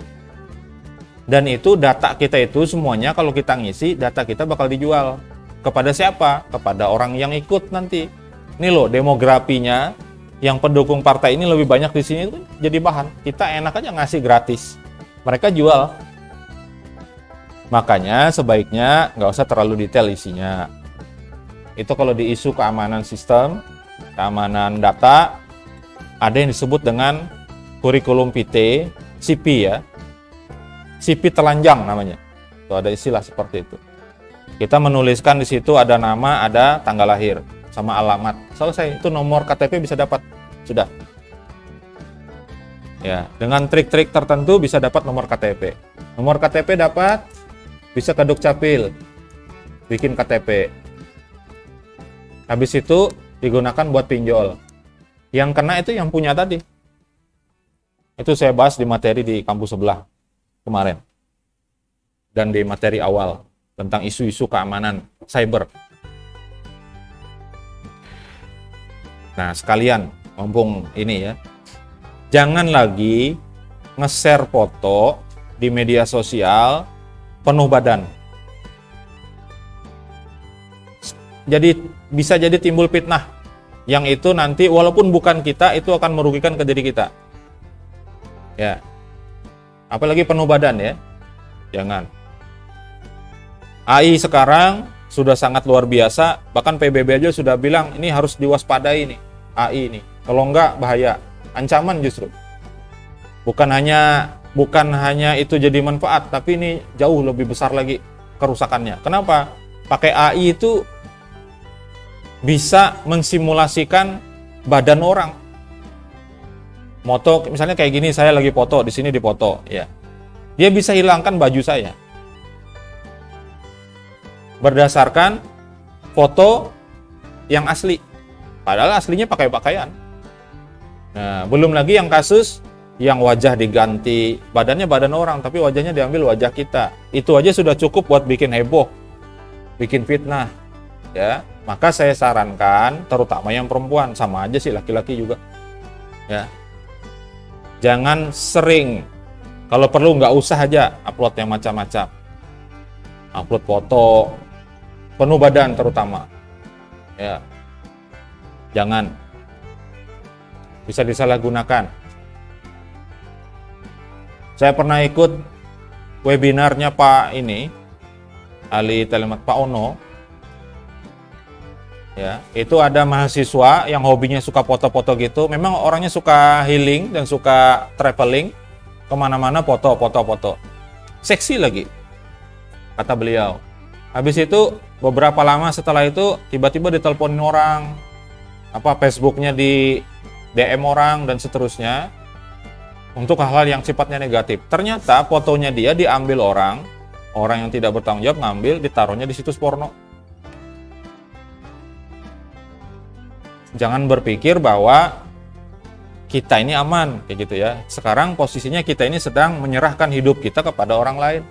Dan itu data kita itu semuanya kalau kita ngisi, data kita bakal dijual. Kepada siapa? Kepada orang yang ikut nanti. Ini loh demografinya, yang pendukung partai ini lebih banyak di sini tuh jadi bahan. Kita enak aja ngasih gratis. Mereka jual. Makanya sebaiknya nggak usah terlalu detail isinya. Itu kalau di isu keamanan sistem, keamanan data, ada yang disebut dengan kurikulum vitae, CP ya. CP telanjang namanya. Tuh ada istilah seperti itu. Kita menuliskan di situ ada nama, ada tanggal lahir, sama alamat. Selesai. Itu nomor KTP bisa dapat. Sudah. Ya, dengan trik-trik tertentu bisa dapat nomor KTP. Nomor KTP dapat, bisa ke Dukcapil, bikin KTP. Habis itu digunakan buat pinjol. Yang kena itu yang punya tadi. Itu saya bahas di materi di kampus sebelah kemarin. Dan di materi awal tentang isu-isu keamanan cyber. Nah, sekalian, mumpung ini ya, jangan lagi nge-share foto di media sosial penuh badan. Jadi bisa jadi timbul fitnah yang itu nanti walaupun bukan kita, itu akan merugikan ke diri kita. Ya. Apalagi penuh badan ya. Jangan. AI sekarang sudah sangat luar biasa, bahkan PBB aja sudah bilang ini harus diwaspadai nih, AI ini. Kalau enggak bahaya, ancaman justru. Bukan hanya itu jadi manfaat, tapi ini jauh lebih besar lagi kerusakannya. Kenapa? Pakai AI itu bisa mensimulasikan badan orang. Moto misalnya kayak gini, saya lagi foto, di sini dipoto, ya. Dia bisa hilangkan baju saya. Berdasarkan foto yang asli. Padahal aslinya pakai pakaian. Nah, belum lagi yang kasus yang wajah diganti, badannya badan orang, tapi wajahnya diambil wajah kita. Itu aja sudah cukup buat bikin heboh, bikin fitnah. Ya, maka saya sarankan, terutama yang perempuan, sama aja sih laki-laki juga. Ya, jangan sering. Kalau perlu nggak usah aja upload yang macam-macam. Upload foto penuh badan terutama, ya, jangan, bisa disalahgunakan. Saya pernah ikut webinarnya Pak ahli telemat Pak Ono, ya, itu ada mahasiswa yang hobinya suka foto-foto gitu. Memang orangnya suka healing dan suka traveling, kemana-mana foto, seksi lagi, kata beliau. Habis itu beberapa lama setelah itu tiba-tiba diteleponin orang, Facebooknya di DM orang dan seterusnya untuk hal-hal yang sifatnya negatif. Ternyata fotonya dia diambil orang yang tidak bertanggung jawab, ngambil, ditaruhnya di situs porno. Jangan berpikir bahwa kita ini aman kayak gitu ya. Sekarang posisinya kita ini sedang menyerahkan hidup kita kepada orang lain.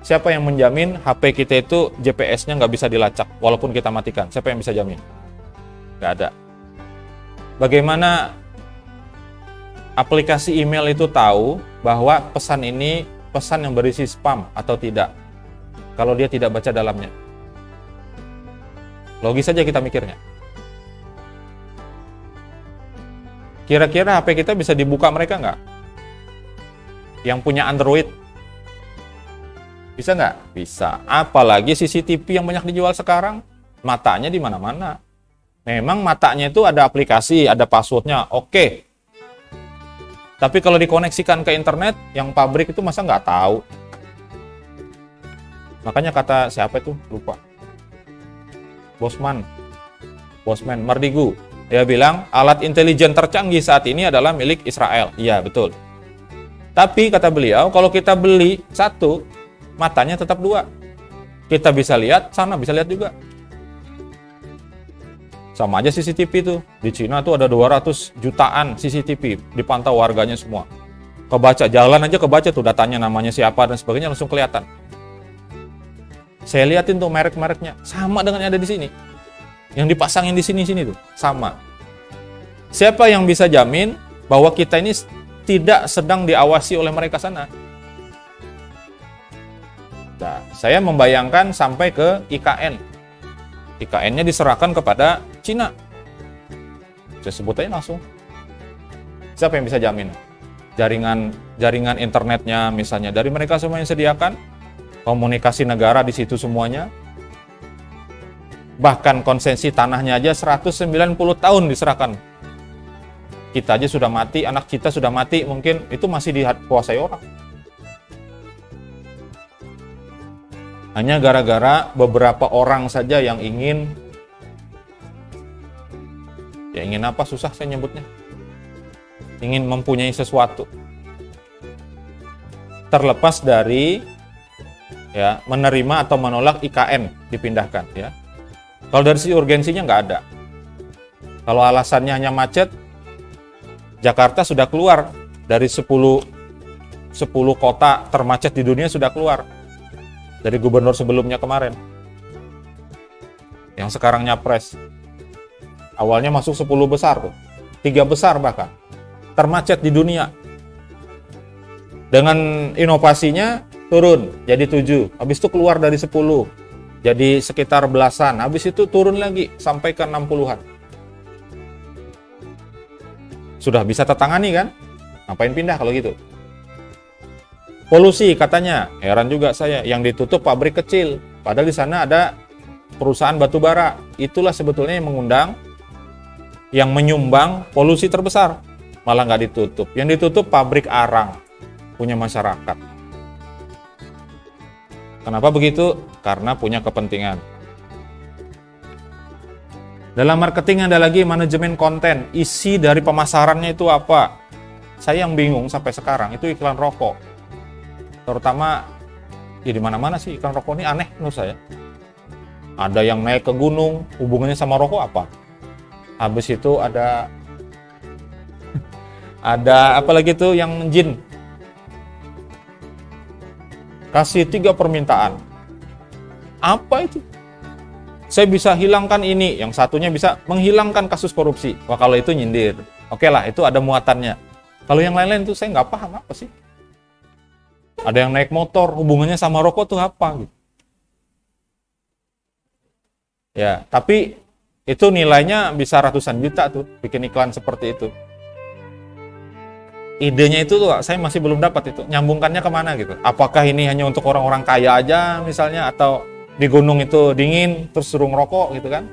Siapa yang menjamin HP kita itu GPS-nya nggak bisa dilacak walaupun kita matikan? Siapa yang bisa jamin? Nggak ada. Bagaimana aplikasi email itu tahu bahwa pesan ini pesan yang berisi spam atau tidak? Kalau dia tidak baca dalamnya. Logis saja kita mikirnya. Kira-kira HP kita bisa dibuka mereka nggak? Yang punya Android. Bisa nggak? Bisa. Apalagi CCTV yang banyak dijual sekarang, matanya di mana-mana. Memang matanya itu ada aplikasi, ada passwordnya, oke. Tapi kalau dikoneksikan ke internet, yang pabrik itu masa nggak tahu? Makanya kata siapa itu? Lupa. Bosman Mardigu. Dia bilang, alat intelijen tercanggih saat ini adalah milik Israel. Iya, betul. Tapi kata beliau, kalau kita beli satu, matanya tetap dua. Kita bisa lihat, sana bisa lihat juga. Sama aja CCTV tuh. Di Cina tuh ada 200 jutaan CCTV, dipantau warganya semua. Kebaca, jalan aja kebaca tuh datanya, namanya siapa dan sebagainya langsung kelihatan. Saya liatin tuh merek-mereknya, sama dengan yang ada di sini. Yang dipasangin di sini-sini tuh, sama. Siapa yang bisa jamin bahwa kita ini tidak sedang diawasi oleh mereka sana? Nah, saya membayangkan sampai ke IKN. IKN-nya diserahkan kepada Cina. Saya sebut aja langsung. Siapa yang bisa jamin? Jaringan internetnya misalnya dari mereka semua yang sediakan, komunikasi negara di situ semuanya. Bahkan konsesi tanahnya aja 190 tahun diserahkan. Kita aja sudah mati, anak kita sudah mati, mungkin itu masih dikuasai orang. Hanya gara-gara beberapa orang saja yang ingin apa, susah saya nyebutnya. Ingin mempunyai sesuatu. Terlepas dari ya menerima atau menolak IKN dipindahkan ya. Kalau dari sisi urgensinya nggak ada. Kalau alasannya hanya macet, Jakarta sudah keluar dari 10 kota termacet di dunia sudah keluar. Dari gubernur sebelumnya kemarin. Yang sekarang nyapres. Awalnya masuk 10 besar tuh. 3 besar bahkan. Termacet di dunia. Dengan inovasinya turun jadi 7. Habis itu keluar dari 10. Jadi sekitar belasan. Habis itu turun lagi sampai ke 60-an. Sudah bisa tertangani kan? Ngapain pindah kalau gitu? Polusi katanya, heran juga saya, yang ditutup pabrik kecil. Padahal di sana ada perusahaan batu bara. Itulah sebetulnya yang mengundang, yang menyumbang polusi terbesar. Malah nggak ditutup. Yang ditutup pabrik arang punya masyarakat. Kenapa begitu? Karena punya kepentingan. Dalam marketing ada lagi manajemen konten. Isi dari pemasarannya itu apa? Saya yang bingung sampai sekarang, itu iklan rokok. Terutama ya di mana-mana sih iklan rokok ini aneh menurut saya. Ada yang naik ke gunung, hubungannya sama rokok apa? Habis itu ada apa lagi tuh yang jin. Kasih 3 permintaan. Apa itu? Saya bisa hilangkan ini, yang satunya bisa menghilangkan kasus korupsi. Wah, kalau itu nyindir. Oke lah, itu ada muatannya. Kalau yang lain-lain tuh saya nggak paham apa sih. Ada yang naik motor, hubungannya sama rokok tuh apa gitu. Ya, tapi itu nilainya bisa ratusan juta tuh, bikin iklan seperti itu. Idenya itu tuh saya masih belum dapat itu, nyambungkannya kemana gitu. Apakah ini hanya untuk orang-orang kaya aja misalnya, atau di gunung itu dingin, terus suruh ngerokok gitu kan.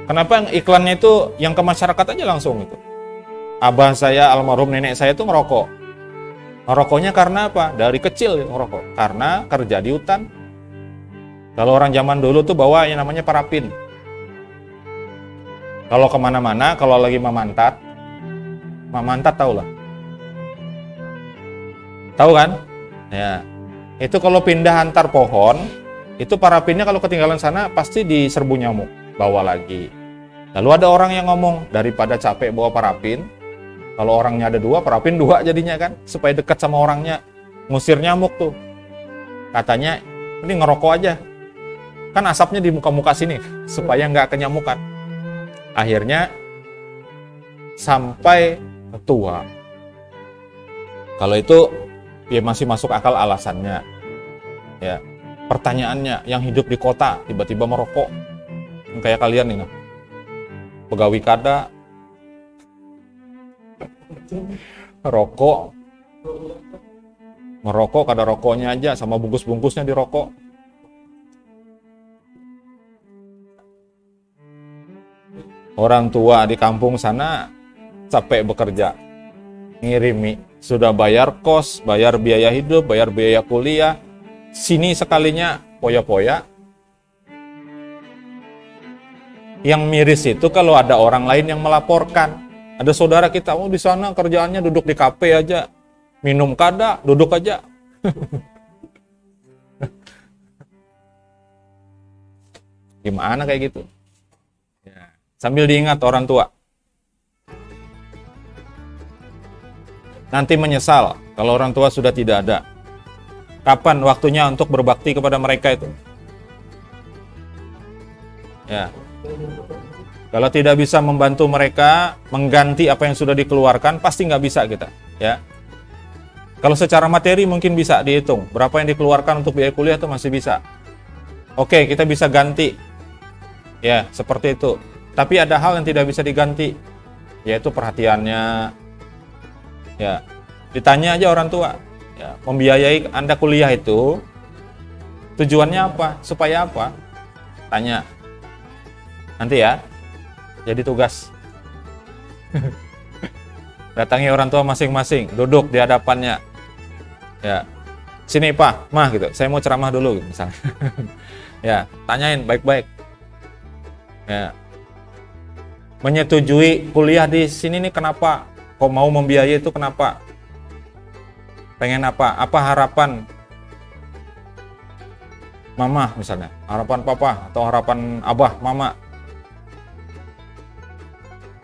Kenapa yang iklannya itu yang ke masyarakat aja langsung gitu. Abah saya, almarhum nenek saya itu ngerokok. Ngerokoknya karena apa? Dari kecil ngerokok. Karena kerja di hutan. Kalau orang zaman dulu tuh bawa yang namanya parafin. Kalau kemana-mana, kalau lagi memantat tahu lah. Tahu kan? Ya. Itu kalau pindah antar pohon, itu parafinnya kalau ketinggalan sana pasti diserbu nyamuk. Bawa lagi. Lalu ada orang yang ngomong, daripada capek bawa parafin, kalau orangnya ada 2, parafin 2 jadinya kan, supaya dekat sama orangnya, ngusir nyamuk tuh. Katanya, ini ngerokok aja. Kan asapnya di muka-muka sini, supaya nggak kenyamukan. Akhirnya, sampai tua. Kalau itu, ya masih masuk akal alasannya. Ya, pertanyaannya, yang hidup di kota, tiba-tiba merokok. Kayak kalian nih, nah. Pegawai kada, rokok, ngerokok kada rokoknya aja sama bungkus-bungkusnya dirokok. Orang tua di kampung sana capek bekerja, ngirimi, sudah bayar kos, bayar biaya hidup, bayar biaya kuliah, sini sekalinya poya-poya. Yang miris itu kalau ada orang lain yang melaporkan. Ada saudara kita, di sana kerjaannya duduk di kafe aja, minum kada, duduk aja. Gimana kayak gitu? Ya. sambil diingat orang tua. Nanti menyesal kalau orang tua sudah tidak ada. Kapan waktunya untuk berbakti kepada mereka itu? Ya. Kalau tidak bisa membantu mereka mengganti apa yang sudah dikeluarkan, pasti nggak bisa kita. Ya. Kalau secara materi mungkin bisa dihitung berapa yang dikeluarkan untuk biaya kuliah itu masih bisa. Oke, kita bisa ganti. Ya, seperti itu. Tapi ada hal yang tidak bisa diganti, yaitu perhatiannya. Ya, ditanya aja orang tua. Ya, membiayai Anda kuliah itu tujuannya apa? Supaya apa? Tanya. Nanti ya. Jadi tugas. Datangi orang tua masing-masing, duduk di hadapannya. Ya. Sini Pak, Mah gitu. Saya mau ceramah dulu gitu, misalnya. Ya, tanyain baik-baik. Ya. Menyetujui kuliah di sini nih kenapa? Kok mau membiayai itu kenapa? Pengen apa? Apa harapan Mama misalnya? Harapan Papa atau harapan Abah, Mama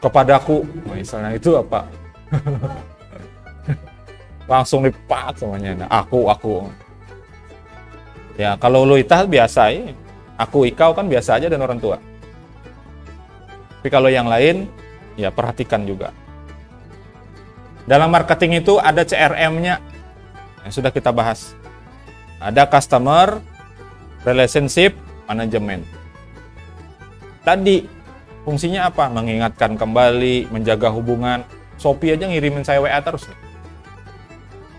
kepadaku misalnya, itu apa? Langsung dipak semuanya. Aku. Ya, kalau lu itah biasa ya. Aku ikau kan biasa aja dan orang tua. Tapi kalau yang lain, ya perhatikan juga. Dalam marketing itu ada CRM-nya yang sudah kita bahas. Ada Customer Relationship Management. Tadi fungsinya apa? Mengingatkan kembali, menjaga hubungan. Shopee aja ngirimin saya WA terus.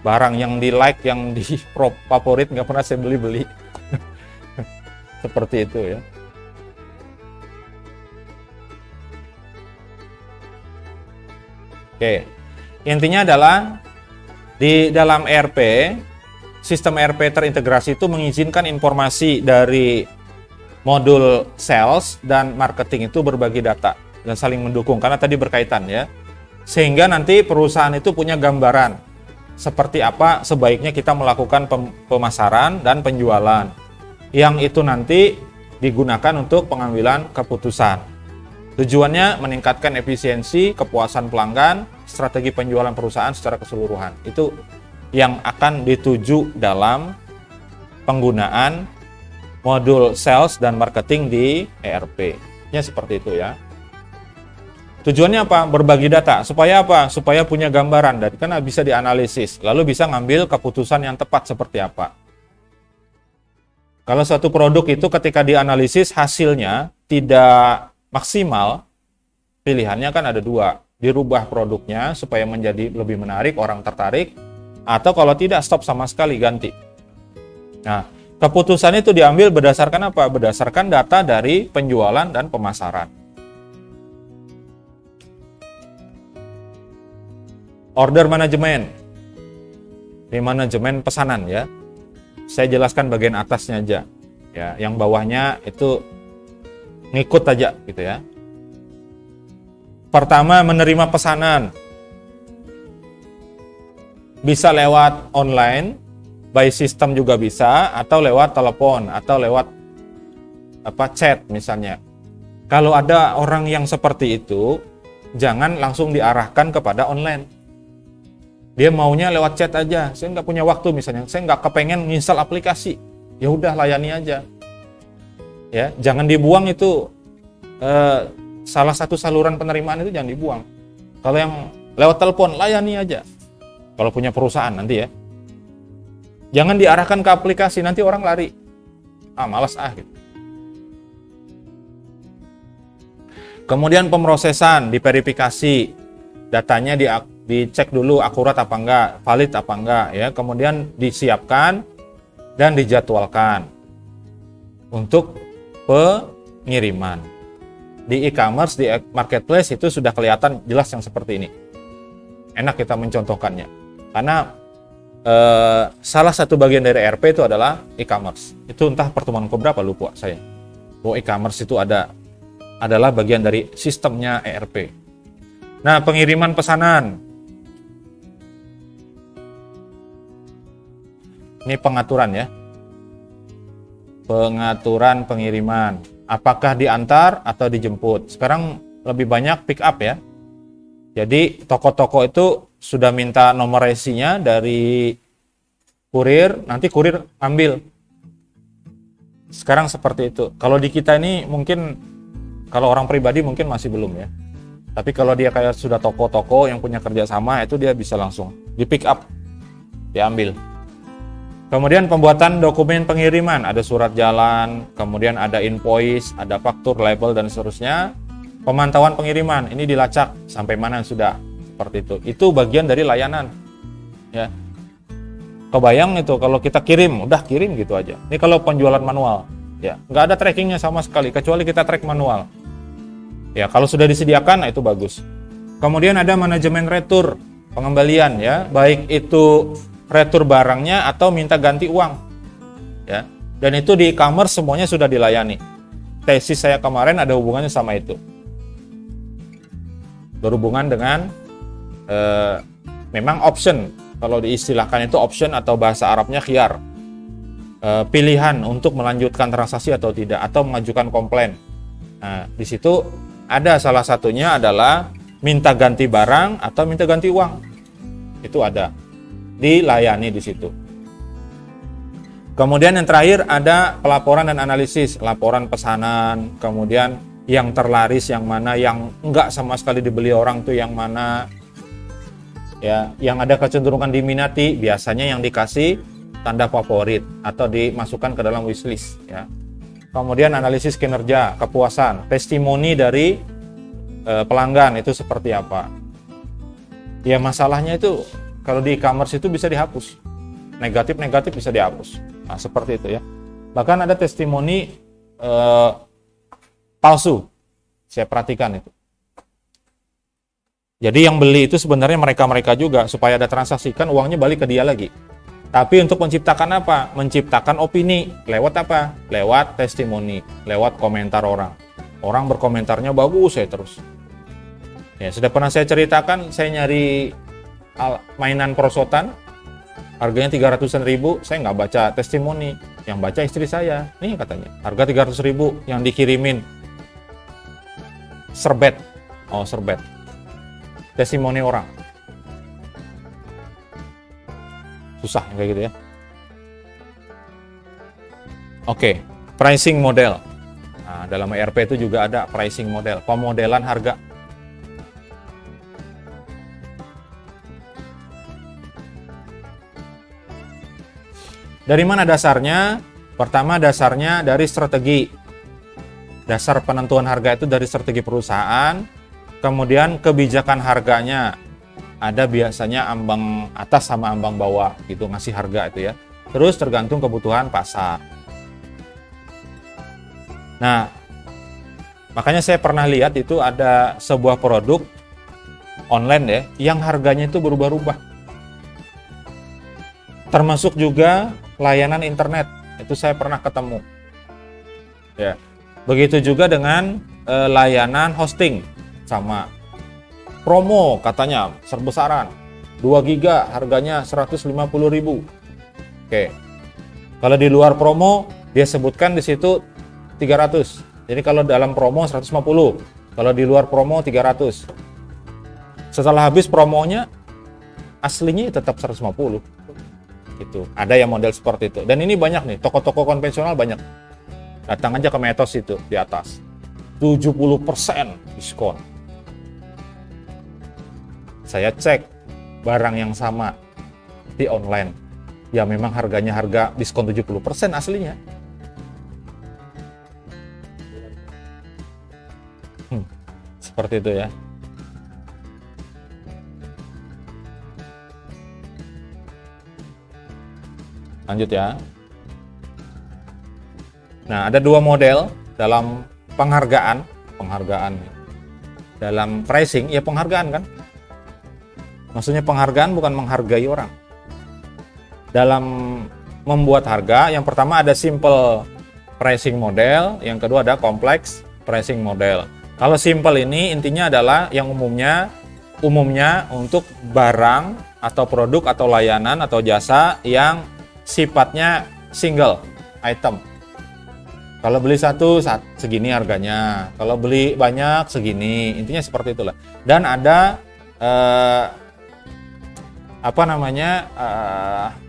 Barang yang di like, yang di favorit nggak pernah saya beli-beli. Seperti itu ya. Oke, intinya adalah di dalam ERP, sistem ERP terintegrasi itu mengizinkan informasi dari modul sales dan marketing itu berbagi data dan saling mendukung karena tadi berkaitan ya. Sehingga nanti perusahaan itu punya gambaran seperti apa sebaiknya kita melakukan pemasaran dan penjualan. Yang itu nanti digunakan untuk pengambilan keputusan. Tujuannya meningkatkan efisiensi, kepuasan pelanggan, strategi penjualan perusahaan secara keseluruhan. Itu yang akan dituju dalam penggunaan modul sales dan marketing di ERP-nya seperti itu ya. Tujuannya apa? Berbagi data. Supaya apa? Supaya punya gambaran dan kan bisa dianalisis. Lalu bisa ngambil keputusan yang tepat seperti apa. Kalau suatu produk itu ketika dianalisis hasilnya tidak maksimal, pilihannya kan ada dua. Dirubah produknya supaya menjadi lebih menarik, orang tertarik, atau kalau tidak stop sama sekali, ganti. Nah, keputusan itu diambil berdasarkan apa? Berdasarkan data dari penjualan dan pemasaran. Order management. Di manajemen pesanan ya. Saya jelaskan bagian atasnya aja. Ya, yang bawahnya itu ngikut aja gitu ya. Pertama, menerima pesanan. Bisa lewat online, by system juga bisa, atau lewat telepon, atau lewat chat misalnya. Kalau ada orang yang seperti itu, jangan langsung diarahkan kepada online. Dia maunya lewat chat aja. Saya nggak punya waktu misalnya. Saya nggak kepengen nginstal aplikasi. Ya udah layani aja. Ya, jangan dibuang itu. Salah satu saluran penerimaan itu jangan dibuang. Kalau yang lewat telepon layani aja. Kalau punya perusahaan nanti ya. Jangan diarahkan ke aplikasi, nanti orang lari. Malas gitu. Kemudian pemrosesan, diverifikasi. Datanya dicek dulu akurat apa enggak, valid apa enggak ya. Kemudian disiapkan dan dijadwalkan untuk pengiriman. Di e-commerce, di marketplace itu sudah kelihatan jelas yang seperti ini. Enak kita mencontohkannya. Karena salah satu bagian dari ERP itu adalah e-commerce. Itu entah pertemuan keberapa lupa saya. Bahwa e-commerce itu adalah bagian dari sistemnya ERP. Nah, pengiriman pesanan. Ini pengaturan ya. Pengaturan pengiriman. Apakah diantar atau dijemput? Sekarang lebih banyak pick up ya. Jadi toko-toko itu sudah minta nomor resinya dari kurir, nanti kurir ambil. Sekarang seperti itu. Kalau di kita ini mungkin, kalau orang pribadi mungkin masih belum ya. Tapi kalau dia kayak sudah toko-toko yang punya kerjasama, itu dia bisa langsung di pick up, diambil. Kemudian pembuatan dokumen pengiriman, ada surat jalan, kemudian ada invoice, ada faktur, label, dan seterusnya. Pemantauan pengiriman, ini dilacak sampai mana sudah, seperti itu. Itu bagian dari layanan. Ya. Kebayang itu kalau kita kirim, udah kirim gitu aja. Ini kalau penjualan manual, ya nggak ada trackingnya sama sekali, kecuali kita track manual. Ya kalau sudah disediakan, nah itu bagus. Kemudian ada manajemen retur, pengembalian ya, baik itu retur barangnya atau minta ganti uang. Ya, dan itu di e-commerce semuanya sudah dilayani. Tesis saya kemarin ada hubungannya sama itu. Berhubungan dengan memang option. Kalau diistilahkan itu option atau bahasa Arabnya khiyar. Pilihan untuk melanjutkan transaksi atau tidak, atau mengajukan komplain. Nah, di situ ada salah satunya adalah minta ganti barang atau minta ganti uang. Itu ada. Dilayani di situ. Kemudian yang terakhir ada pelaporan dan analisis, laporan pesanan, kemudian yang terlaris yang mana, yang enggak sama sekali dibeli orang tuh yang mana. Ya, yang ada kecenderungan diminati, biasanya yang dikasih tanda favorit atau dimasukkan ke dalam wishlist ya. Kemudian analisis kinerja, kepuasan, testimoni dari pelanggan itu seperti apa. Ya masalahnya itu kalau di e-commerce itu bisa dihapus. Negatif-negatif bisa dihapus. Nah, seperti itu ya. Bahkan ada testimoni palsu. Saya perhatikan itu. Jadi yang beli itu sebenarnya mereka-mereka juga, supaya ada transaksi, kan uangnya balik ke dia lagi. Tapi untuk menciptakan apa? Menciptakan opini. Lewat apa? Lewat testimoni, lewat komentar orang. Orang berkomentarnya bagus ya terus. Ya, sudah pernah saya ceritakan, saya nyari mainan perosotan, harganya 300.000, saya nggak baca testimoni. Yang baca istri saya. Nih katanya, harga 300.000 yang dikirimin. Serbet. Oh, serbet. Testimoni orang. Susah kayak gitu ya. Oke, pricing model. Nah, dalam ERP itu juga ada pricing model, pemodelan harga. Dari mana dasarnya? Pertama, dasarnya dari strategi. Dasar penentuan harga itu dari strategi perusahaan. Kemudian kebijakan harganya, ada biasanya ambang atas sama ambang bawah gitu, ngasih harga itu ya. Terus tergantung kebutuhan pasar. Nah, makanya saya pernah lihat itu ada sebuah produk online ya, yang harganya itu berubah-ubah. Termasuk juga layanan internet, itu saya pernah ketemu. Ya, begitu juga dengan layanan hosting. Sama promo katanya serbesaran 2 giga harganya 150.000. Oke. Kalau di luar promo dia sebutkan di situ 300. Jadi kalau dalam promo 150, kalau di luar promo 300. Setelah habis promonya aslinya tetap 150. Gitu. Ada yang model seperti itu. Dan ini banyak nih, toko-toko konvensional banyak. Datang aja ke Metos itu di atas. 70% diskon. Saya cek barang yang sama di online. Ya memang harganya harga diskon 70% aslinya. Seperti itu ya. Lanjut ya. Nah, ada dua model dalam penghargaan dalam pricing, ya penghargaan kan. Maksudnya penghargaan bukan menghargai orang. Dalam membuat harga, yang pertama ada simple pricing model, yang kedua ada complex pricing model. Kalau simple ini intinya adalah yang umumnya untuk barang atau produk atau layanan atau jasa yang sifatnya single item. Kalau beli satu segini harganya, kalau beli banyak segini, intinya seperti itulah. Dan ada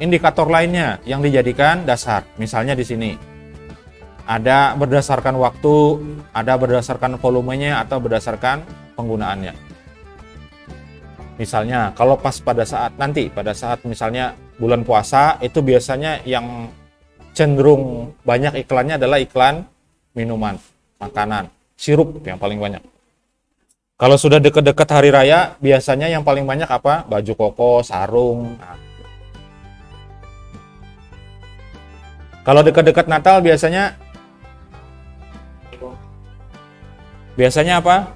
indikator lainnya yang dijadikan dasar. Misalnya di sini ada berdasarkan waktu, ada berdasarkan volumenya atau berdasarkan penggunaannya. Misalnya kalau pada saat misalnya bulan puasa itu biasanya yang cenderung banyak iklannya adalah iklan minuman, makanan, sirup yang paling banyak. Kalau sudah dekat-dekat hari raya, biasanya yang paling banyak apa? Baju koko, sarung. Nah. Kalau dekat-dekat Natal biasanya apa?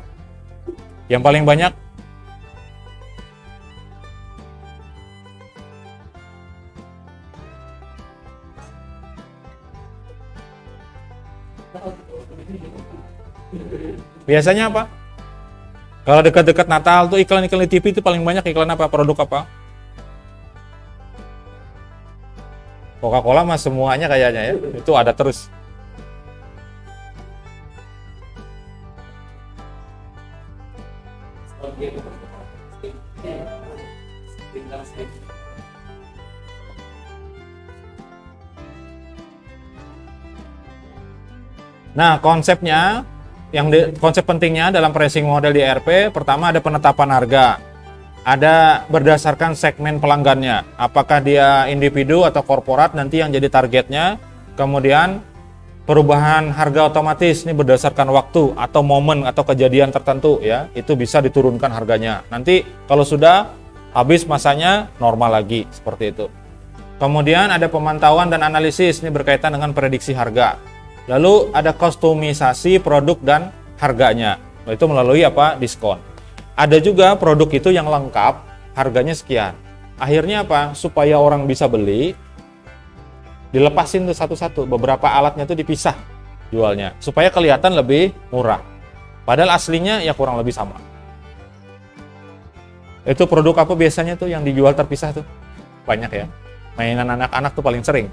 Yang paling banyak? Biasanya apa? Kalau dekat-dekat Natal tuh iklan-iklan di TV itu paling banyak iklan apa? Produk apa? Coca-Cola mah semuanya kayaknya ya. Itu ada terus. Nah, konsep pentingnya dalam pricing model di ERP, pertama ada penetapan harga. Ada berdasarkan segmen pelanggannya, apakah dia individu atau korporat nanti yang jadi targetnya. Kemudian perubahan harga otomatis ini berdasarkan waktu atau momen atau kejadian tertentu ya, itu bisa diturunkan harganya. Nanti kalau sudah habis masanya normal lagi seperti itu. Kemudian ada pemantauan dan analisis, ini berkaitan dengan prediksi harga. Lalu ada kustomisasi produk dan harganya, itu melalui apa? Diskon. Ada juga produk itu yang lengkap, harganya sekian. Akhirnya apa? Supaya orang bisa beli, dilepasin tuh satu-satu, beberapa alatnya tuh dipisah jualnya, supaya kelihatan lebih murah. Padahal aslinya ya kurang lebih sama. Itu produk apa biasanya tuh yang dijual terpisah tuh? Banyak ya. Mainan anak-anak tuh paling sering.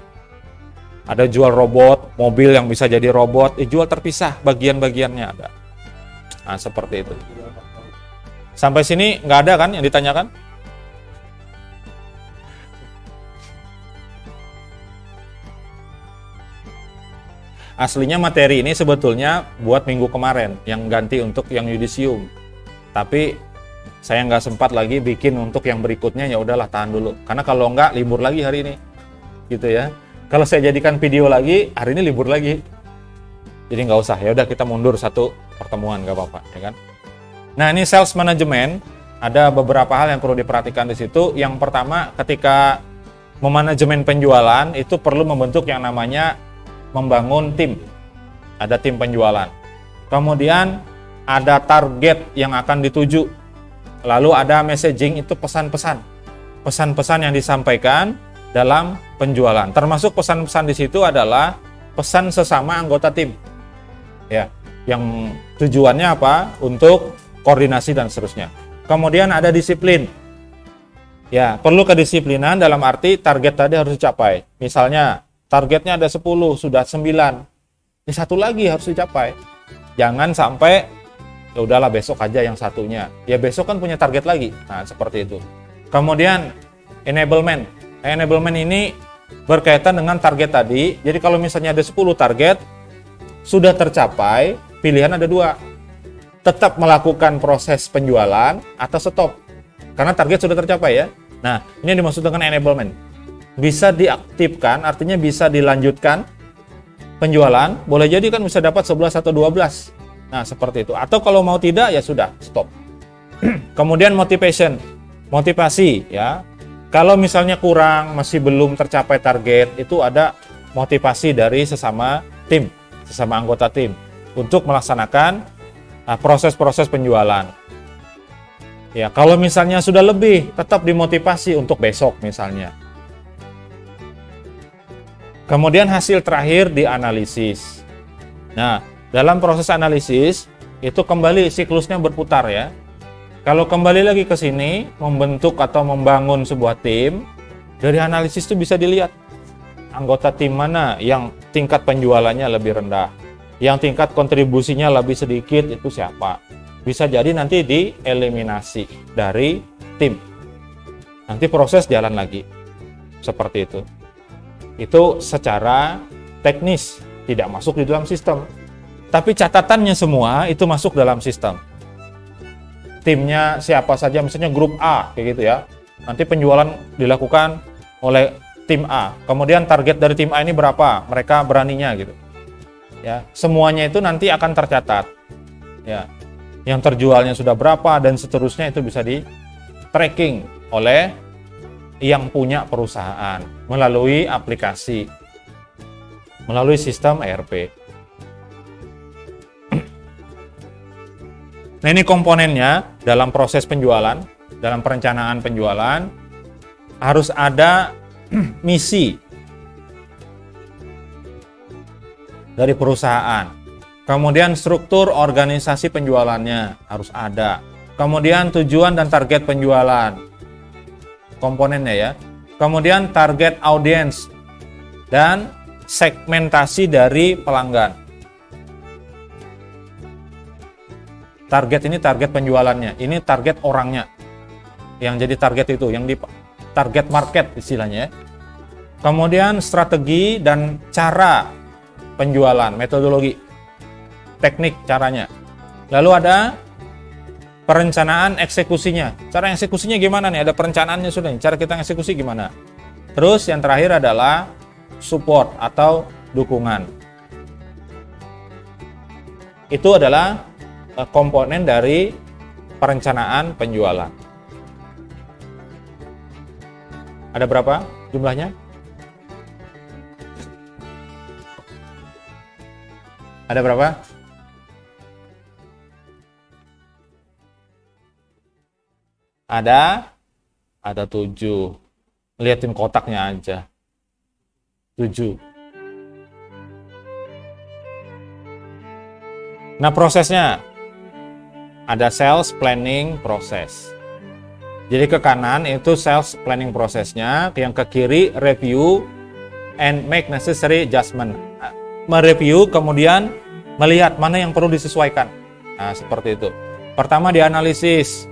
Ada jual robot, mobil yang bisa jadi robot, dijual terpisah, bagian-bagiannya ada. Nah, seperti itu. Sampai sini nggak ada kan yang ditanyakan? Aslinya materi ini sebetulnya buat minggu kemarin, yang ganti untuk yang yudisium. Tapi saya nggak sempat lagi bikin untuk yang berikutnya, ya udahlah tahan dulu. Karena kalau nggak libur lagi hari ini, gitu ya. Kalau saya jadikan video lagi, hari ini libur lagi. Jadi nggak usah, ya udah kita mundur satu pertemuan, nggak apa-apa, ya kan? Nah, ini sales management, ada beberapa hal yang perlu diperhatikan di situ. Yang pertama, ketika memanajemen penjualan, itu perlu membentuk yang namanya membangun tim. Ada tim penjualan. Kemudian ada target yang akan dituju. Lalu ada messaging, itu pesan-pesan. Pesan-pesan yang disampaikan dalam penjualan. Termasuk pesan-pesan di situ adalah pesan sesama anggota tim. Ya, yang tujuannya apa? Untuk koordinasi dan seterusnya. Kemudian ada disiplin. Ya, perlu kedisiplinan dalam arti target tadi harus dicapai. Misalnya, targetnya ada 10, sudah 9. Ini satu lagi harus dicapai. Jangan sampai ya udahlah besok aja yang satunya. Ya besok kan punya target lagi. Nah, seperti itu. Kemudian enablement. Enablement ini berkaitan dengan target tadi. Jadi kalau misalnya ada 10 target, sudah tercapai, pilihan ada 2. Tetap melakukan proses penjualan atau stop. Karena target sudah tercapai ya. Nah, ini dimaksud dengan enablement. Bisa diaktifkan, artinya bisa dilanjutkan penjualan. Boleh jadi kan bisa dapat 11 atau 12. Nah, seperti itu. Atau kalau mau tidak, ya sudah, stop. Kemudian motivasi ya. Kalau misalnya kurang, masih belum tercapai target, itu ada motivasi dari sesama tim, sesama anggota tim untuk melaksanakan proses-proses penjualan. Ya, kalau misalnya sudah lebih, tetap dimotivasi untuk besok misalnya. Kemudian hasil terakhir dianalisis. Nah, dalam proses analisis itu kembali siklusnya berputar ya. Kalau kembali lagi ke sini, membentuk atau membangun sebuah tim, dari analisis itu bisa dilihat anggota tim mana yang tingkat penjualannya lebih rendah, yang tingkat kontribusinya lebih sedikit, itu siapa? Bisa jadi nanti dieliminasi dari tim. Nanti proses jalan lagi. Seperti itu. Itu secara teknis, tidak masuk di dalam sistem. Tapi catatannya semua itu masuk dalam sistem. Timnya siapa saja, misalnya grup A, kayak gitu ya. Nanti penjualan dilakukan oleh tim A. Kemudian target dari tim A ini berapa? Mereka beraninya gitu. Ya, semuanya itu nanti akan tercatat. Ya. Yang terjualnya sudah berapa dan seterusnya itu bisa di tracking oleh yang punya perusahaan melalui aplikasi, melalui sistem ERP. Nah, ini komponennya dalam proses penjualan, dalam perencanaan penjualan harus ada misi dari perusahaan. Kemudian struktur organisasi penjualannya harus ada. Kemudian tujuan dan target penjualan. Komponennya ya. Kemudian target audience dan segmentasi dari pelanggan. Target ini target penjualannya, ini target orangnya. Yang jadi target itu, yang di target market istilahnya. Kemudian strategi dan cara penjualan, metodologi, teknik caranya. Lalu ada perencanaan eksekusinya. Cara eksekusinya gimana nih? Ada perencanaannya sudah nih. Cara kita eksekusi gimana? Terus yang terakhir adalah support atau dukungan. Itu adalah komponen dari perencanaan penjualan. Ada berapa jumlahnya? Ada berapa? Ada 7. Lihatin kotaknya aja. 7. Nah, prosesnya ada sales planning proses. Jadi ke kanan itu sales planning prosesnya, yang ke kiri review and make necessary adjustment. Mereview kemudian melihat mana yang perlu disesuaikan. Nah, seperti itu. Pertama dianalisis.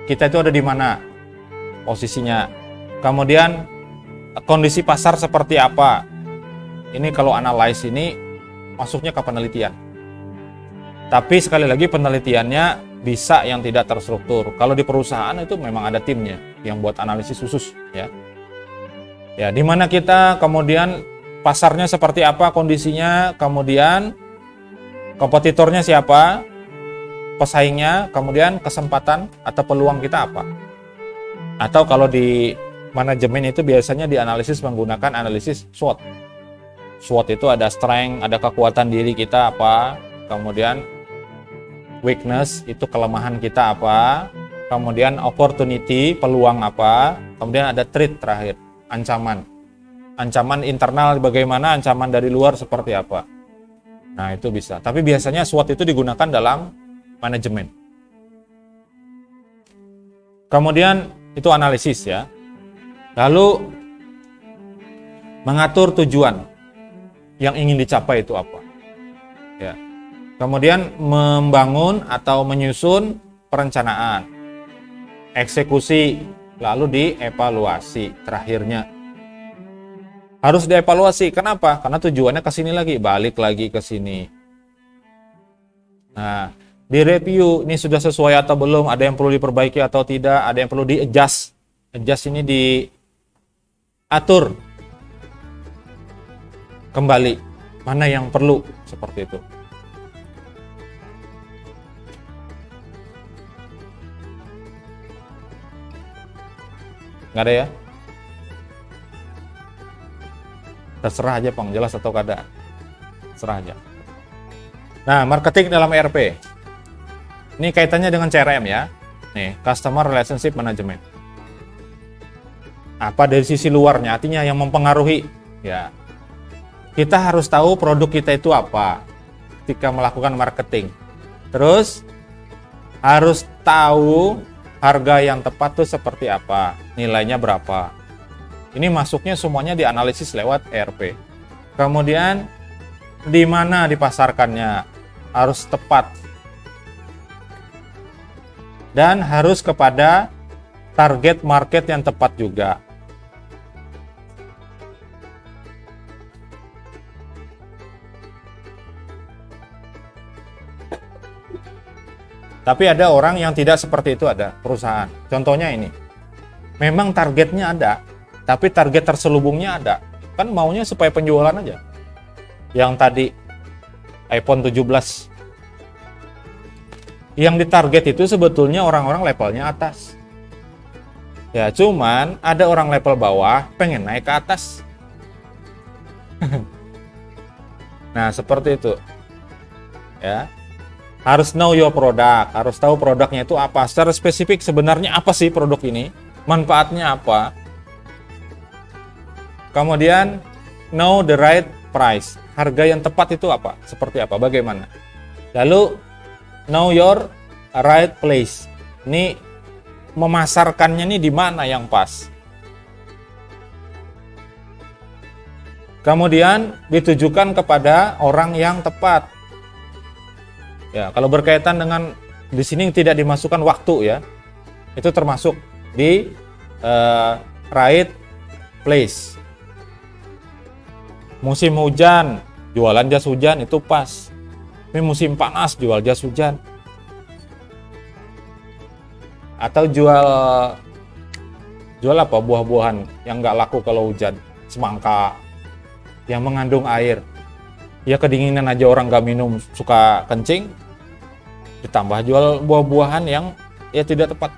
Kita itu ada di mana posisinya. Kemudian kondisi pasar seperti apa. Ini kalau analyze ini masuknya ke penelitian. Tapi sekali lagi penelitiannya bisa yang tidak terstruktur. Kalau di perusahaan itu memang ada timnya yang buat analisis khusus ya. Ya, di mana kita kemudian pasarnya seperti apa kondisinya, kemudian kompetitornya siapa, pesaingnya, kemudian kesempatan atau peluang kita apa. Atau kalau di manajemen itu biasanya dianalisis menggunakan analisis SWOT. SWOT itu ada strength, ada kekuatan diri kita apa, kemudian weakness itu kelemahan kita apa, kemudian opportunity peluang apa, kemudian ada threat terakhir, ancaman. Ancaman internal bagaimana, ancaman dari luar seperti apa. Nah, itu bisa. Tapi biasanya SWOT itu digunakan dalam manajemen. Kemudian itu analisis ya. Lalu mengatur tujuan yang ingin dicapai itu apa. Ya. Kemudian membangun atau menyusun perencanaan, eksekusi, lalu dievaluasi terakhirnya. Harus dievaluasi. Kenapa? Karena tujuannya ke sini lagi, balik lagi ke sini. Nah, di review ini sudah sesuai atau belum, ada yang perlu diperbaiki atau tidak, ada yang perlu di-adjust. Adjust ini diatur kembali, mana yang perlu, seperti itu. Nggak ada ya? Terserah aja Pang, jelas atau kada. Serah aja. Nah, marketing dalam ERP. Ini kaitannya dengan CRM ya. Nih, Customer Relationship Management. Apa dari sisi luarnya, artinya yang mempengaruhi. Ya, kita harus tahu produk kita itu apa ketika melakukan marketing. Terus harus tahu harga yang tepat tuh seperti apa, nilainya berapa. Ini masuknya semuanya dianalisis lewat ERP. Kemudian di mana dipasarkannya harus tepat dan harus kepada target market yang tepat juga. Tapi ada orang yang tidak seperti itu, ada perusahaan. Contohnya ini. Memang targetnya ada, tapi target terselubungnya ada. Kan maunya supaya penjualan aja. Yang tadi iPhone 17. Yang ditarget itu sebetulnya orang-orang levelnya atas. Ya, cuman ada orang level bawah pengen naik ke atas. Nah, seperti itu. Ya. Harus know your product, harus tahu produknya itu apa. Secara spesifik sebenarnya apa sih produk ini? Manfaatnya apa? Kemudian know the right price. Harga yang tepat itu apa? Seperti apa? Bagaimana? Lalu know your right place. Ini memasarkannya nih di mana yang pas. Kemudian ditujukan kepada orang yang tepat. Ya, kalau berkaitan dengan di sini tidak dimasukkan waktu ya, itu termasuk di right place. Musim hujan, jualan jas hujan itu pas. Tapi musim panas jual jas hujan. Atau jual apa? Buah-buahan yang nggak laku kalau hujan, semangka yang mengandung air. Ya kedinginan aja orang nggak minum, suka kencing. Ditambah jual buah-buahan yang ya tidak tepat.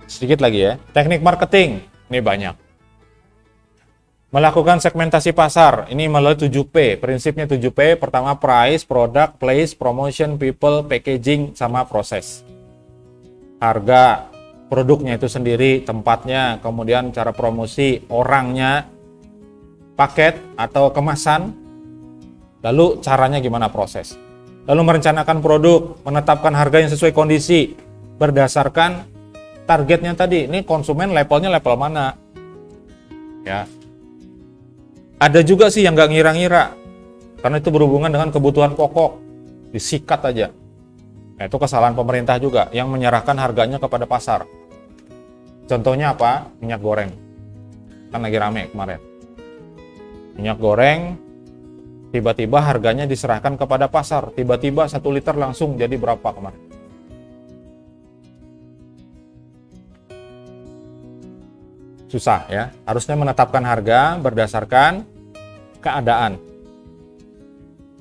Sedikit lagi ya, teknik marketing ini banyak. Melakukan segmentasi pasar, ini melalui 7P, prinsipnya 7P, pertama price, product, place, promotion, people, packaging, sama proses. Harga, produknya itu sendiri, tempatnya, kemudian cara promosi, orangnya, paket atau kemasan, lalu caranya gimana proses. Lalu merencanakan produk, menetapkan harga yang sesuai kondisi, berdasarkan targetnya tadi, ini konsumen levelnya level mana. Ya. Ada juga sih yang nggak ngira-ngira, karena itu berhubungan dengan kebutuhan pokok, disikat aja. Nah, itu kesalahan pemerintah juga, yang menyerahkan harganya kepada pasar. Contohnya apa? Minyak goreng. Kan lagi rame kemarin. Minyak goreng, tiba-tiba harganya diserahkan kepada pasar. Tiba-tiba 1 liter langsung jadi berapa kemarin? Susah ya. Harusnya menetapkan harga berdasarkan keadaan.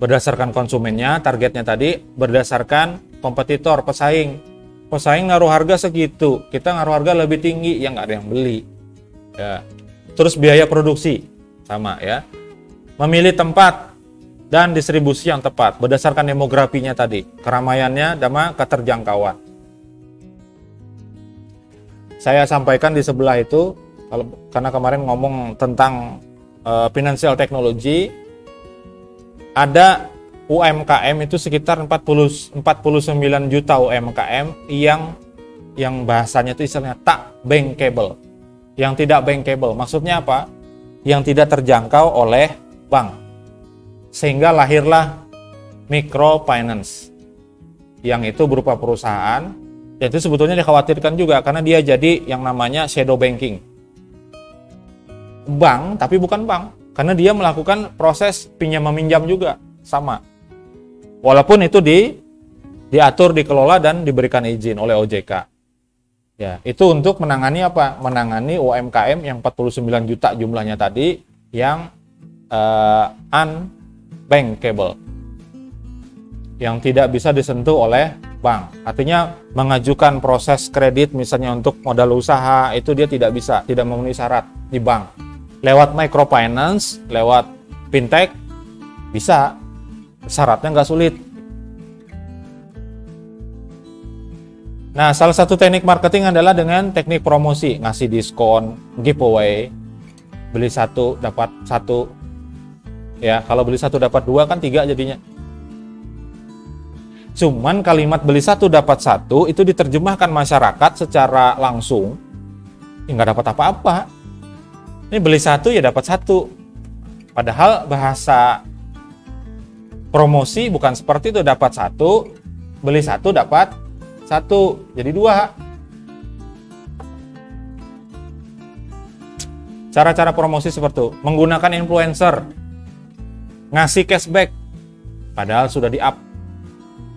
Berdasarkan konsumennya, targetnya tadi, berdasarkan kompetitor, pesaing. Pesaing naruh harga segitu, kita naruh harga lebih tinggi, ya nggak ada yang beli. Ya. Terus biaya produksi, sama ya. Memilih tempat dan distribusi yang tepat, berdasarkan demografinya tadi, keramaiannya, sama keterjangkauan. Saya sampaikan di sebelah itu, karena kemarin ngomong tentang financial technology, ada UMKM itu sekitar 49 juta UMKM yang bahasanya itu istilahnya tak bankable. Yang tidak bankable, maksudnya apa? Yang tidak terjangkau oleh bank. Sehingga lahirlah microfinance. Yang itu berupa perusahaan, dan itu sebetulnya dikhawatirkan juga karena dia jadi yang namanya shadow banking. Bank, tapi bukan bank. Karena dia melakukan proses pinjam-meminjam juga, sama. Walaupun itu diatur, dikelola, dan diberikan izin oleh OJK. Ya, itu untuk menangani apa? Menangani UMKM yang 49 juta jumlahnya tadi, yang unbankable. Yang tidak bisa disentuh oleh bank. Artinya mengajukan proses kredit misalnya untuk modal usaha, itu dia tidak bisa, tidak memenuhi syarat di bank. Lewat microfinance, lewat fintech, bisa. Syaratnya nggak sulit. Nah, salah satu teknik marketing adalah dengan teknik promosi, ngasih diskon, giveaway, beli 1 dapat 1. Ya, kalau beli 1 dapat 2 kan 3 jadinya. Cuman kalimat beli satu dapat satu itu diterjemahkan masyarakat secara langsung, nggak dapat apa-apa. Ini beli satu ya dapat satu. Padahal bahasa promosi bukan seperti itu, dapat satu, beli satu dapat satu, jadi dua. Cara-cara promosi seperti itu, menggunakan influencer, ngasih cashback, padahal sudah di-up,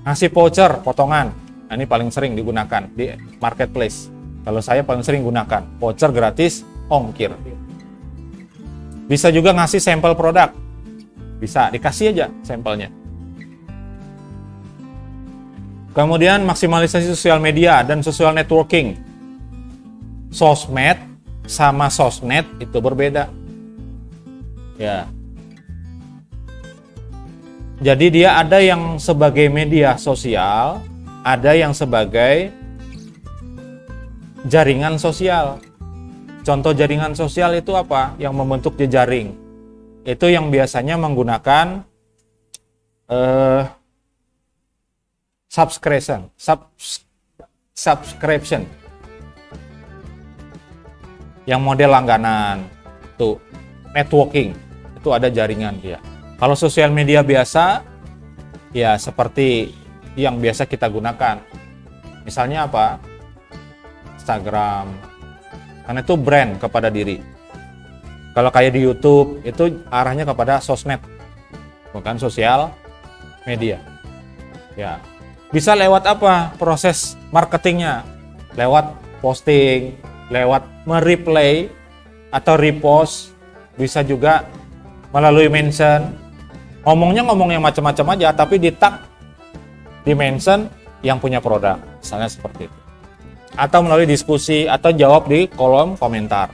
ngasih voucher, potongan. Nah, ini paling sering digunakan di marketplace. Kalau saya paling sering gunakan, voucher gratis, ongkir. Bisa juga ngasih sampel produk, bisa dikasih aja sampelnya. Kemudian maksimalisasi sosial media dan social networking. Sosmed sama sosmed itu berbeda. Ya. Jadi dia ada yang sebagai media sosial, ada yang sebagai jaringan sosial. Contoh jaringan sosial itu apa? Yang membentuk jejaring. Itu yang biasanya menggunakan subscription. Yang model langganan, tuh networking, itu ada jaringan dia. Kalau sosial media biasa, ya seperti yang biasa kita gunakan. Misalnya apa? Instagram, karena itu brand kepada diri. Kalau kayak di YouTube, itu arahnya kepada sosmed, bukan sosial media. Ya, bisa lewat apa? Proses marketingnya, lewat posting, lewat mereplay atau repost, bisa juga melalui mention. Ngomong yang macam-macam aja, tapi di tag, di mention yang punya produk, misalnya seperti itu. Atau melalui diskusi atau jawab di kolom komentar.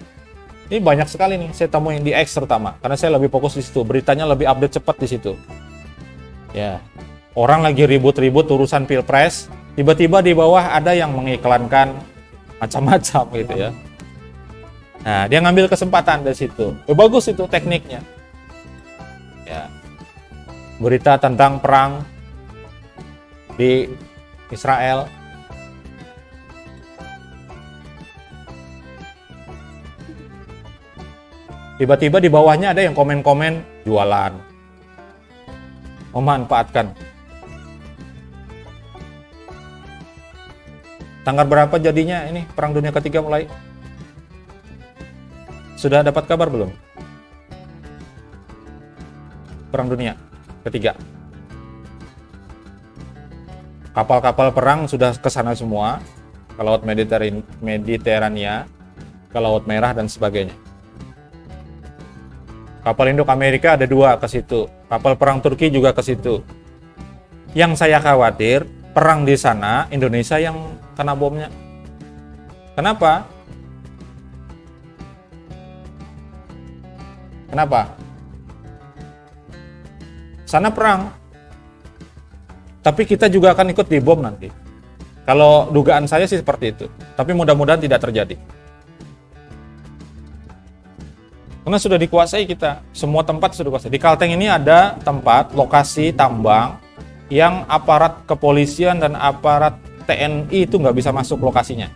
Ini banyak sekali nih saya temuin di X terutama, karena saya lebih fokus di situ, beritanya lebih update cepat di situ. Ya, orang lagi ribut-ribut urusan pilpres, tiba-tiba di bawah ada yang mengiklankan macam-macam gitu ya. Nah, dia ngambil kesempatan dari situ. Bagus itu tekniknya. Ya. Berita tentang perang di Israel. Tiba-tiba di bawahnya ada yang komen-komen jualan. Memanfaatkan. Tanggal berapa jadinya ini Perang Dunia Ketiga mulai? Sudah dapat kabar belum? Perang Dunia Ketiga. Kapal-kapal perang sudah ke sana semua, ke Laut Mediterania, ke Laut Merah dan sebagainya. Kapal induk Amerika ada 2 ke situ. Kapal perang Turki juga ke situ. Yang saya khawatir, perang di sana, Indonesia yang kena bomnya. Kenapa? Kenapa? Sana perang. Tapi kita juga akan ikut dibom nanti. Kalau dugaan saya sih seperti itu. Tapi mudah-mudahan tidak terjadi. Karena sudah dikuasai kita. Semua tempat sudah dikuasai. Di Kalteng ini ada tempat, lokasi tambang yang aparat kepolisian dan aparat TNI itu nggak bisa masuk lokasinya.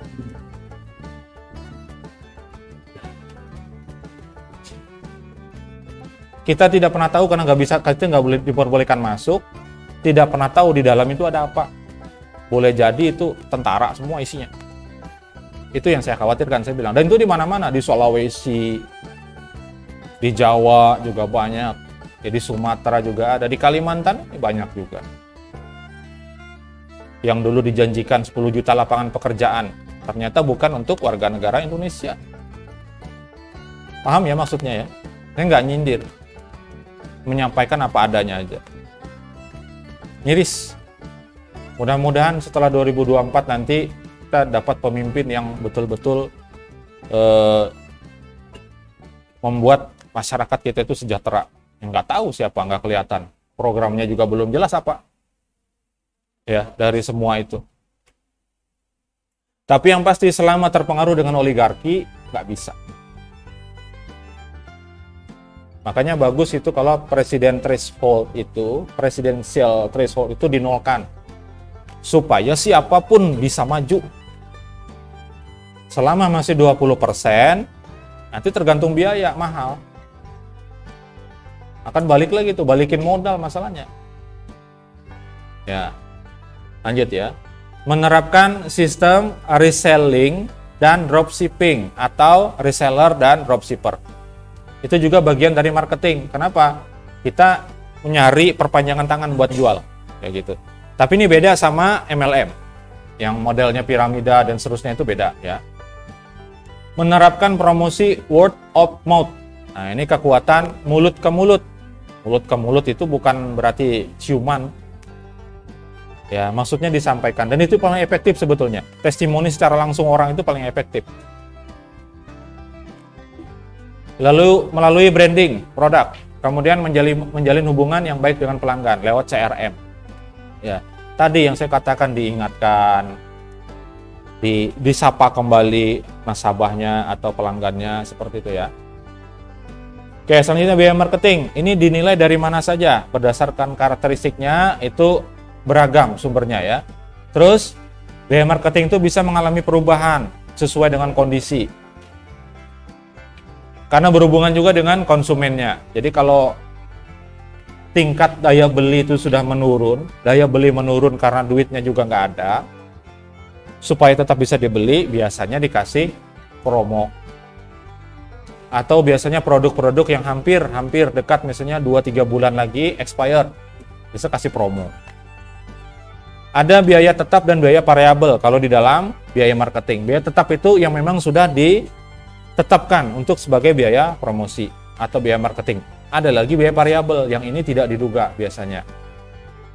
Kita tidak pernah tahu karena kita nggak boleh diperbolehkan masuk. Tidak pernah tahu di dalam itu ada apa. Boleh jadi itu tentara semua isinya. Itu yang saya khawatirkan, saya bilang. Dan itu di mana-mana, di Sulawesi, di Jawa juga banyak, di Sumatera juga ada, di Kalimantan banyak juga. Yang dulu dijanjikan 10 juta lapangan pekerjaan, ternyata bukan untuk warga negara Indonesia. Paham ya maksudnya ya? Saya nggak nyindir, menyampaikan apa adanya aja. Miris. Mudah-mudahan setelah 2024 nanti kita dapat pemimpin yang betul-betul membuat masyarakat kita itu sejahtera. Yang nggak tahu siapa, nggak kelihatan. Programnya juga belum jelas apa. Ya, dari semua itu. Tapi yang pasti selama terpengaruh dengan oligarki, nggak bisa. Makanya bagus itu kalau presidential threshold itu dinolkan. supaya siapapun bisa maju. Selama masih 20%, nanti tergantung biaya, mahal. Akan balik lagi tuh, balikin modal masalahnya. Ya, lanjut ya. Menerapkan sistem reselling dan dropshipping atau reseller dan dropshipper. Itu juga bagian dari marketing. Kenapa? Kita mencari perpanjangan tangan buat jual, kayak gitu. Tapi ini beda sama MLM, yang modelnya piramida dan seterusnya, itu beda ya. Menerapkan promosi word of mouth. Nah, ini kekuatan mulut ke mulut. Mulut ke mulut itu bukan berarti ciuman. Ya, maksudnya disampaikan. Dan itu paling efektif sebetulnya. Testimoni secara langsung orang itu paling efektif. Lalu melalui branding produk. Kemudian menjalin hubungan yang baik dengan pelanggan lewat CRM. Ya, tadi yang saya katakan, diingatkan, disapa kembali nasabahnya atau pelanggannya, seperti itu ya. Oke, selanjutnya biaya marketing. Ini dinilai dari mana saja? Berdasarkan karakteristiknya itu beragam sumbernya ya. Terus biaya marketing itu bisa mengalami perubahan sesuai dengan kondisi. Karena berhubungan juga dengan konsumennya. Jadi kalau tingkat daya beli itu sudah menurun, daya beli menurun karena duitnya juga nggak ada, supaya tetap bisa dibeli, biasanya dikasih promo. Atau biasanya produk-produk yang hampir dekat, misalnya 2-3 bulan lagi expired, bisa kasih promo. Ada biaya tetap dan biaya variabel kalau di dalam biaya marketing. Biaya tetap itu yang memang sudah ditetapkan untuk sebagai biaya promosi atau biaya marketing. Ada lagi biaya variabel, yang ini tidak diduga biasanya.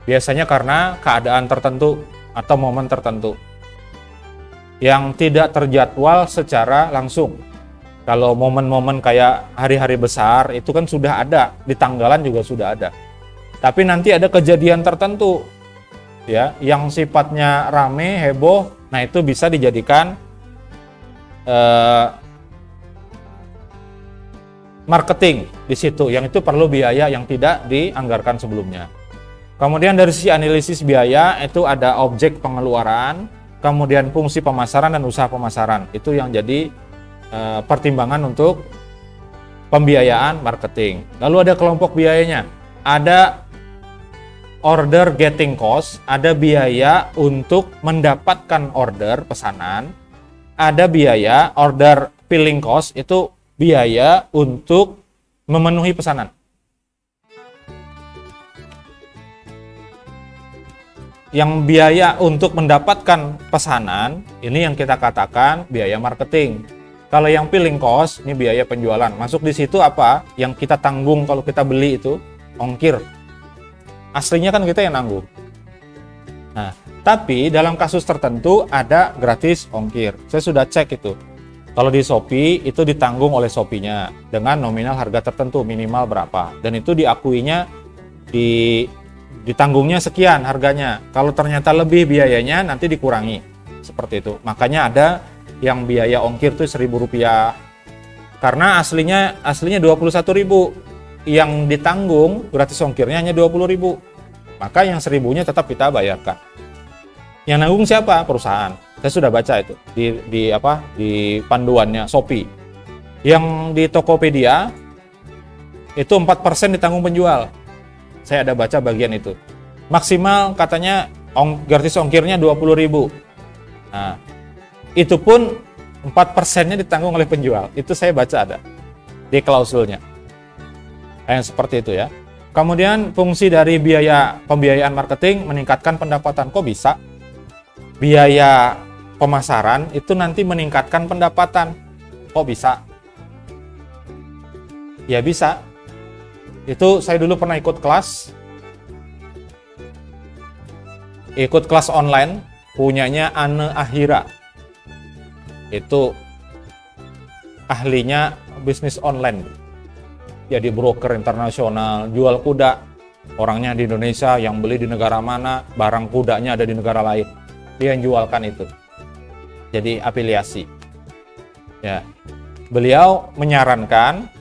Biasanya karena keadaan tertentu atau momen tertentu yang tidak terjadwal secara langsung. Kalau momen-momen kayak hari-hari besar itu kan sudah ada, di tanggalan juga sudah ada. Tapi nanti ada kejadian tertentu ya yang sifatnya rame, heboh, nah itu bisa dijadikan marketing di situ, yang itu perlu biaya yang tidak dianggarkan sebelumnya. Kemudian dari sisi analisis biaya itu ada objek pengeluaran, kemudian fungsi pemasaran dan usaha pemasaran. Itu yang jadi pertimbangan untuk pembiayaan marketing. Lalu ada kelompok biayanya. Ada order getting cost, ada biaya untuk mendapatkan order pesanan. Ada biaya order filling cost, itu biaya untuk memenuhi pesanan. Yang biaya untuk mendapatkan pesanan, ini yang kita katakan biaya marketing. Kalau yang filling cost, ini biaya penjualan. Masuk di situ apa? Yang kita tanggung kalau kita beli itu, ongkir. Aslinya kan kita yang nanggung. Nah, tapi dalam kasus tertentu ada gratis ongkir. Saya sudah cek itu. Kalau di Shopee, itu ditanggung oleh Shopee-nya dengan nominal harga tertentu, minimal berapa. Dan itu diakuinya ditanggungnya sekian harganya. Kalau ternyata lebih biayanya, nanti dikurangi. Seperti itu. Makanya ada yang biaya ongkir itu Rp1.000. Karena aslinya 21.000. Yang ditanggung gratis ongkirnya hanya 20.000. Maka yang 1.000-nya tetap kita bayarkan. Yang nanggung siapa? Perusahaan. Saya sudah baca itu di panduannya Shopee. Yang di Tokopedia itu 4% ditanggung penjual. Saya ada baca bagian itu. Maksimal katanya gratis ongkirnya 20.000. Nah, itu pun 4%-nya ditanggung oleh penjual. Itu saya baca ada di klausulnya. Yang seperti itu ya. Kemudian fungsi dari pembiayaan marketing meningkatkan pendapatan. Kok bisa? Biaya pemasaran itu nanti meningkatkan pendapatan. Kok bisa? Ya bisa. Itu saya dulu pernah ikut kelas online punyanya Anne Ahira. Itu ahlinya bisnis online. Jadi broker internasional, jual kuda. Orangnya di Indonesia, yang beli di negara mana, barang kudanya ada di negara lain. Dia yang jualkan itu. Jadi afiliasi. Ya. Beliau menyarankan,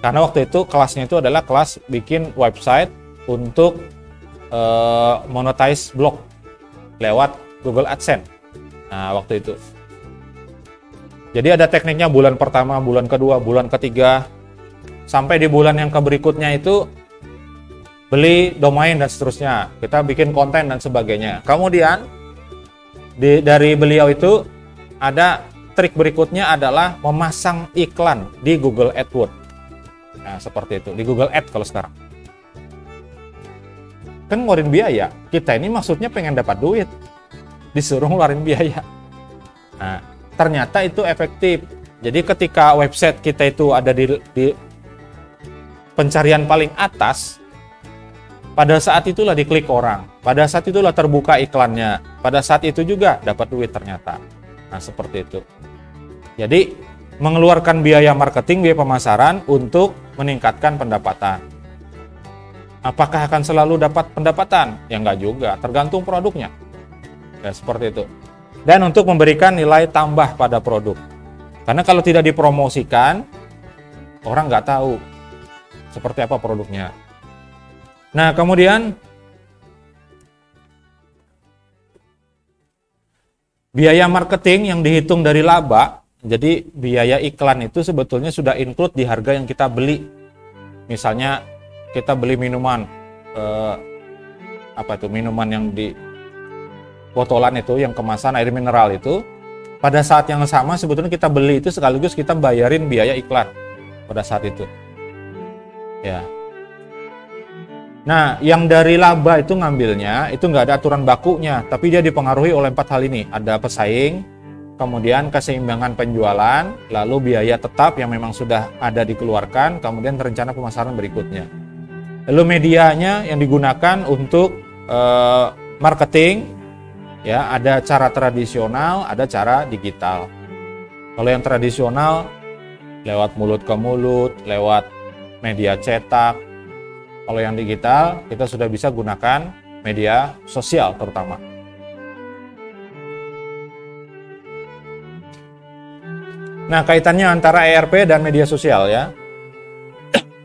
karena waktu itu kelasnya itu adalah kelas bikin website untuk monetize blog. lewat Google AdSense. Nah, waktu itu. Jadi ada tekniknya bulan pertama, bulan kedua, bulan ketiga, sampai di bulan yang berikutnya itu beli domain dan seterusnya. Kita bikin konten dan sebagainya. Kemudian dari beliau itu ada trik berikutnya adalah memasang iklan di Google AdWords. Nah, seperti itu. Di Google Ads kalau sekarang. Kan ngeluarin biaya. Kita ini maksudnya pengen dapat duit. Disuruh ngeluarin biaya. Nah, ternyata itu efektif. Jadi ketika website kita itu ada di pencarian paling atas, pada saat itulah diklik orang. Pada saat itulah terbuka iklannya. Pada saat itu juga dapat duit ternyata. Nah, seperti itu. Jadi, mengeluarkan biaya marketing, biaya pemasaran untuk meningkatkan pendapatan. Apakah akan selalu dapat pendapatan? Ya enggak juga, tergantung produknya. Ya, seperti itu. Dan untuk memberikan nilai tambah pada produk. Karena kalau tidak dipromosikan, orang nggak tahu seperti apa produknya. Nah, kemudian biaya marketing yang dihitung dari laba. Jadi biaya iklan itu sebetulnya sudah include di harga yang kita beli. Misalnya kita beli minuman, minuman yang di botolan itu, yang kemasan air mineral itu. Pada saat yang sama sebetulnya kita beli itu sekaligus kita bayarin biaya iklan pada saat itu. Ya. Nah, yang dari laba itu ngambilnya, itu nggak ada aturan bakunya, tapi dia dipengaruhi oleh 4 hal ini. Ada pesaing, kemudian keseimbangan penjualan, lalu biaya tetap yang memang sudah ada dikeluarkan, kemudian rencana pemasaran berikutnya. Lalu medianya yang digunakan untuk marketing, ya ada cara tradisional, ada cara digital. Kalau yang tradisional, lewat mulut ke mulut, lewat media cetak. Kalau yang digital, kita sudah bisa gunakan media sosial terutama. Nah, kaitannya antara ERP dan media sosial ya.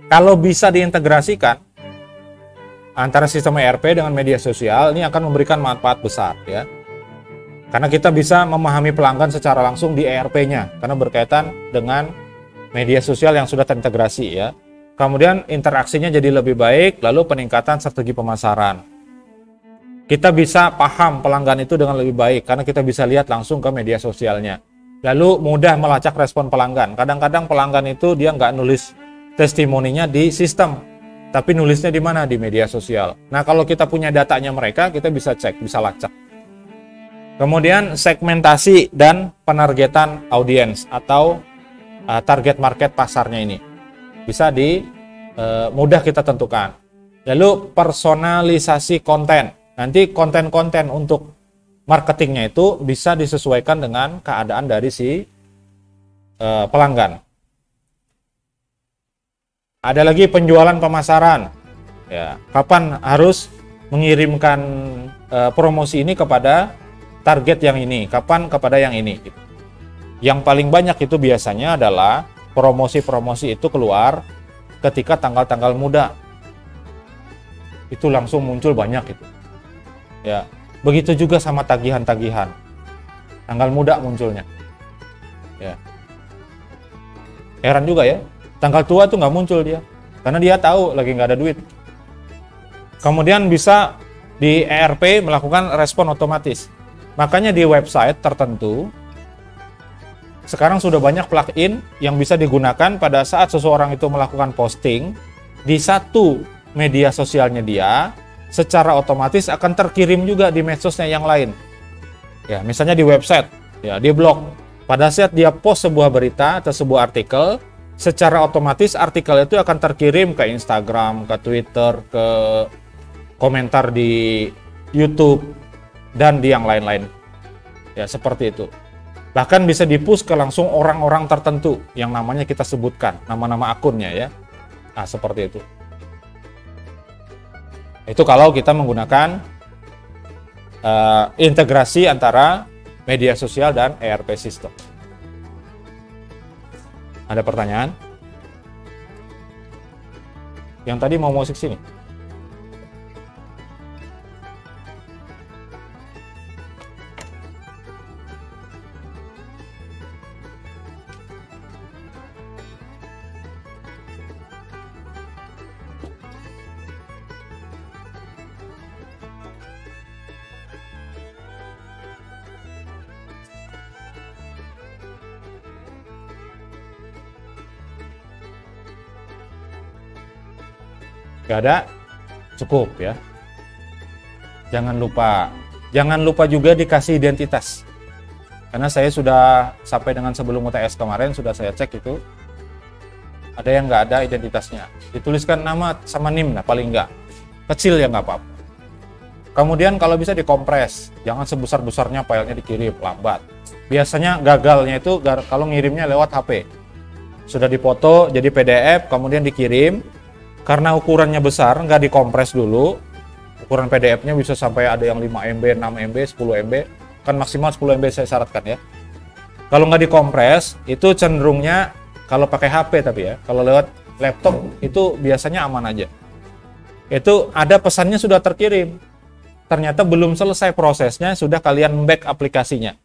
Kalau bisa diintegrasikan antara sistem ERP dengan media sosial, ini akan memberikan manfaat besar ya. Karena kita bisa memahami pelanggan secara langsung di ERP-nya, karena berkaitan dengan media sosial yang sudah terintegrasi ya. Kemudian interaksinya jadi lebih baik, lalu peningkatan strategi pemasaran. Kita bisa paham pelanggan itu dengan lebih baik, karena kita bisa lihat langsung ke media sosialnya. Lalu mudah melacak respon pelanggan. Kadang-kadang pelanggan itu dia nggak nulis testimoninya di sistem, tapi nulisnya di mana? Di media sosial. Nah, kalau kita punya datanya mereka, kita bisa cek, bisa lacak. Kemudian segmentasi dan penargetan audiens atau target market pasarnya ini bisa mudah kita tentukan. Lalu personalisasi konten. Nanti konten-konten untuk marketingnya itu bisa disesuaikan dengan keadaan dari si pelanggan. Ada lagi penjualan pemasaran. Ya, kapan harus mengirimkan promosi ini kepada target yang ini, kapan kepada yang ini. Yang paling banyak itu biasanya adalah promosi-promosi itu keluar ketika tanggal-tanggal muda. Itu langsung muncul banyak itu. Ya, begitu juga sama tagihan-tagihan. Tanggal muda munculnya. Ya. Heran juga ya. Tanggal tua tuh nggak muncul dia. Karena dia tahu lagi nggak ada duit. Kemudian bisa di ERP melakukan respon otomatis. Makanya di website tertentu sekarang sudah banyak plugin yang bisa digunakan pada saat seseorang itu melakukan posting di satu media sosialnya dia, secara otomatis akan terkirim juga di medsosnya yang lain. Ya, misalnya di website, ya di blog. Pada saat dia post sebuah berita atau sebuah artikel, secara otomatis artikel itu akan terkirim ke Instagram, ke Twitter, ke komentar di YouTube dan di yang lain-lain. Ya, seperti itu. Bahkan bisa di-push ke langsung orang-orang tertentu yang namanya kita sebutkan, nama-nama akunnya ya. Nah, seperti itu. Itu kalau kita menggunakan integrasi antara media sosial dan ERP system. Ada pertanyaan? Yang tadi mau musik sini. Nggak ada? Cukup ya. Jangan lupa juga dikasih identitas. Karena saya sudah sampai dengan sebelum UTS kemarin sudah saya cek itu ada yang nggak ada identitasnya. Dituliskan nama sama NIM lah paling nggak. Kecil ya nggak apa-apa. Kemudian kalau bisa dikompres, jangan sebesar-besarnya filenya dikirim lambat. Biasanya gagalnya itu kalau ngirimnya lewat HP. Sudah dipoto jadi PDF, kemudian dikirim. Karena ukurannya besar, nggak dikompres dulu. Ukuran PDF-nya bisa sampai ada yang 5 MB, 6 MB, 10 MB. Kan maksimal 10 MB saya syaratkan ya. Kalau nggak dikompres, itu cenderungnya kalau pakai HP tapi ya. Kalau lewat laptop itu biasanya aman aja. Itu ada pesannya sudah terkirim. Ternyata belum selesai prosesnya, sudah kalian back aplikasinya.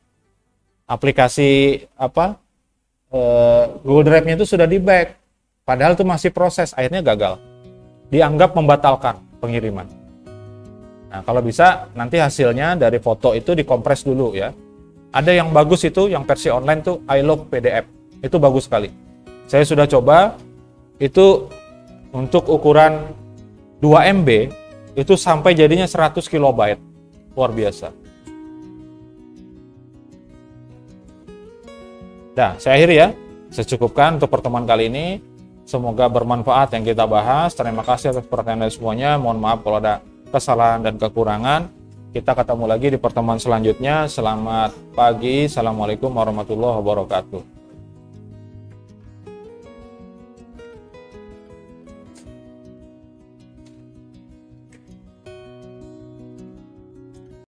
Aplikasi Google Drive-nya itu sudah di back. Padahal itu masih proses, akhirnya gagal. Dianggap membatalkan pengiriman. Nah, kalau bisa nanti hasilnya dari foto itu dikompres dulu ya. Ada yang bagus itu, yang versi online tuh iLog PDF. Itu bagus sekali. Saya sudah coba, itu untuk ukuran 2 MB, itu sampai jadinya 100 KB. Luar biasa. Nah, saya akhiri ya. Saya cukupkan untuk pertemuan kali ini. Semoga bermanfaat yang kita bahas. Terima kasih atas perhatian dari semuanya. Mohon maaf kalau ada kesalahan dan kekurangan. Kita ketemu lagi di pertemuan selanjutnya. Selamat pagi. Assalamualaikum warahmatullahi wabarakatuh.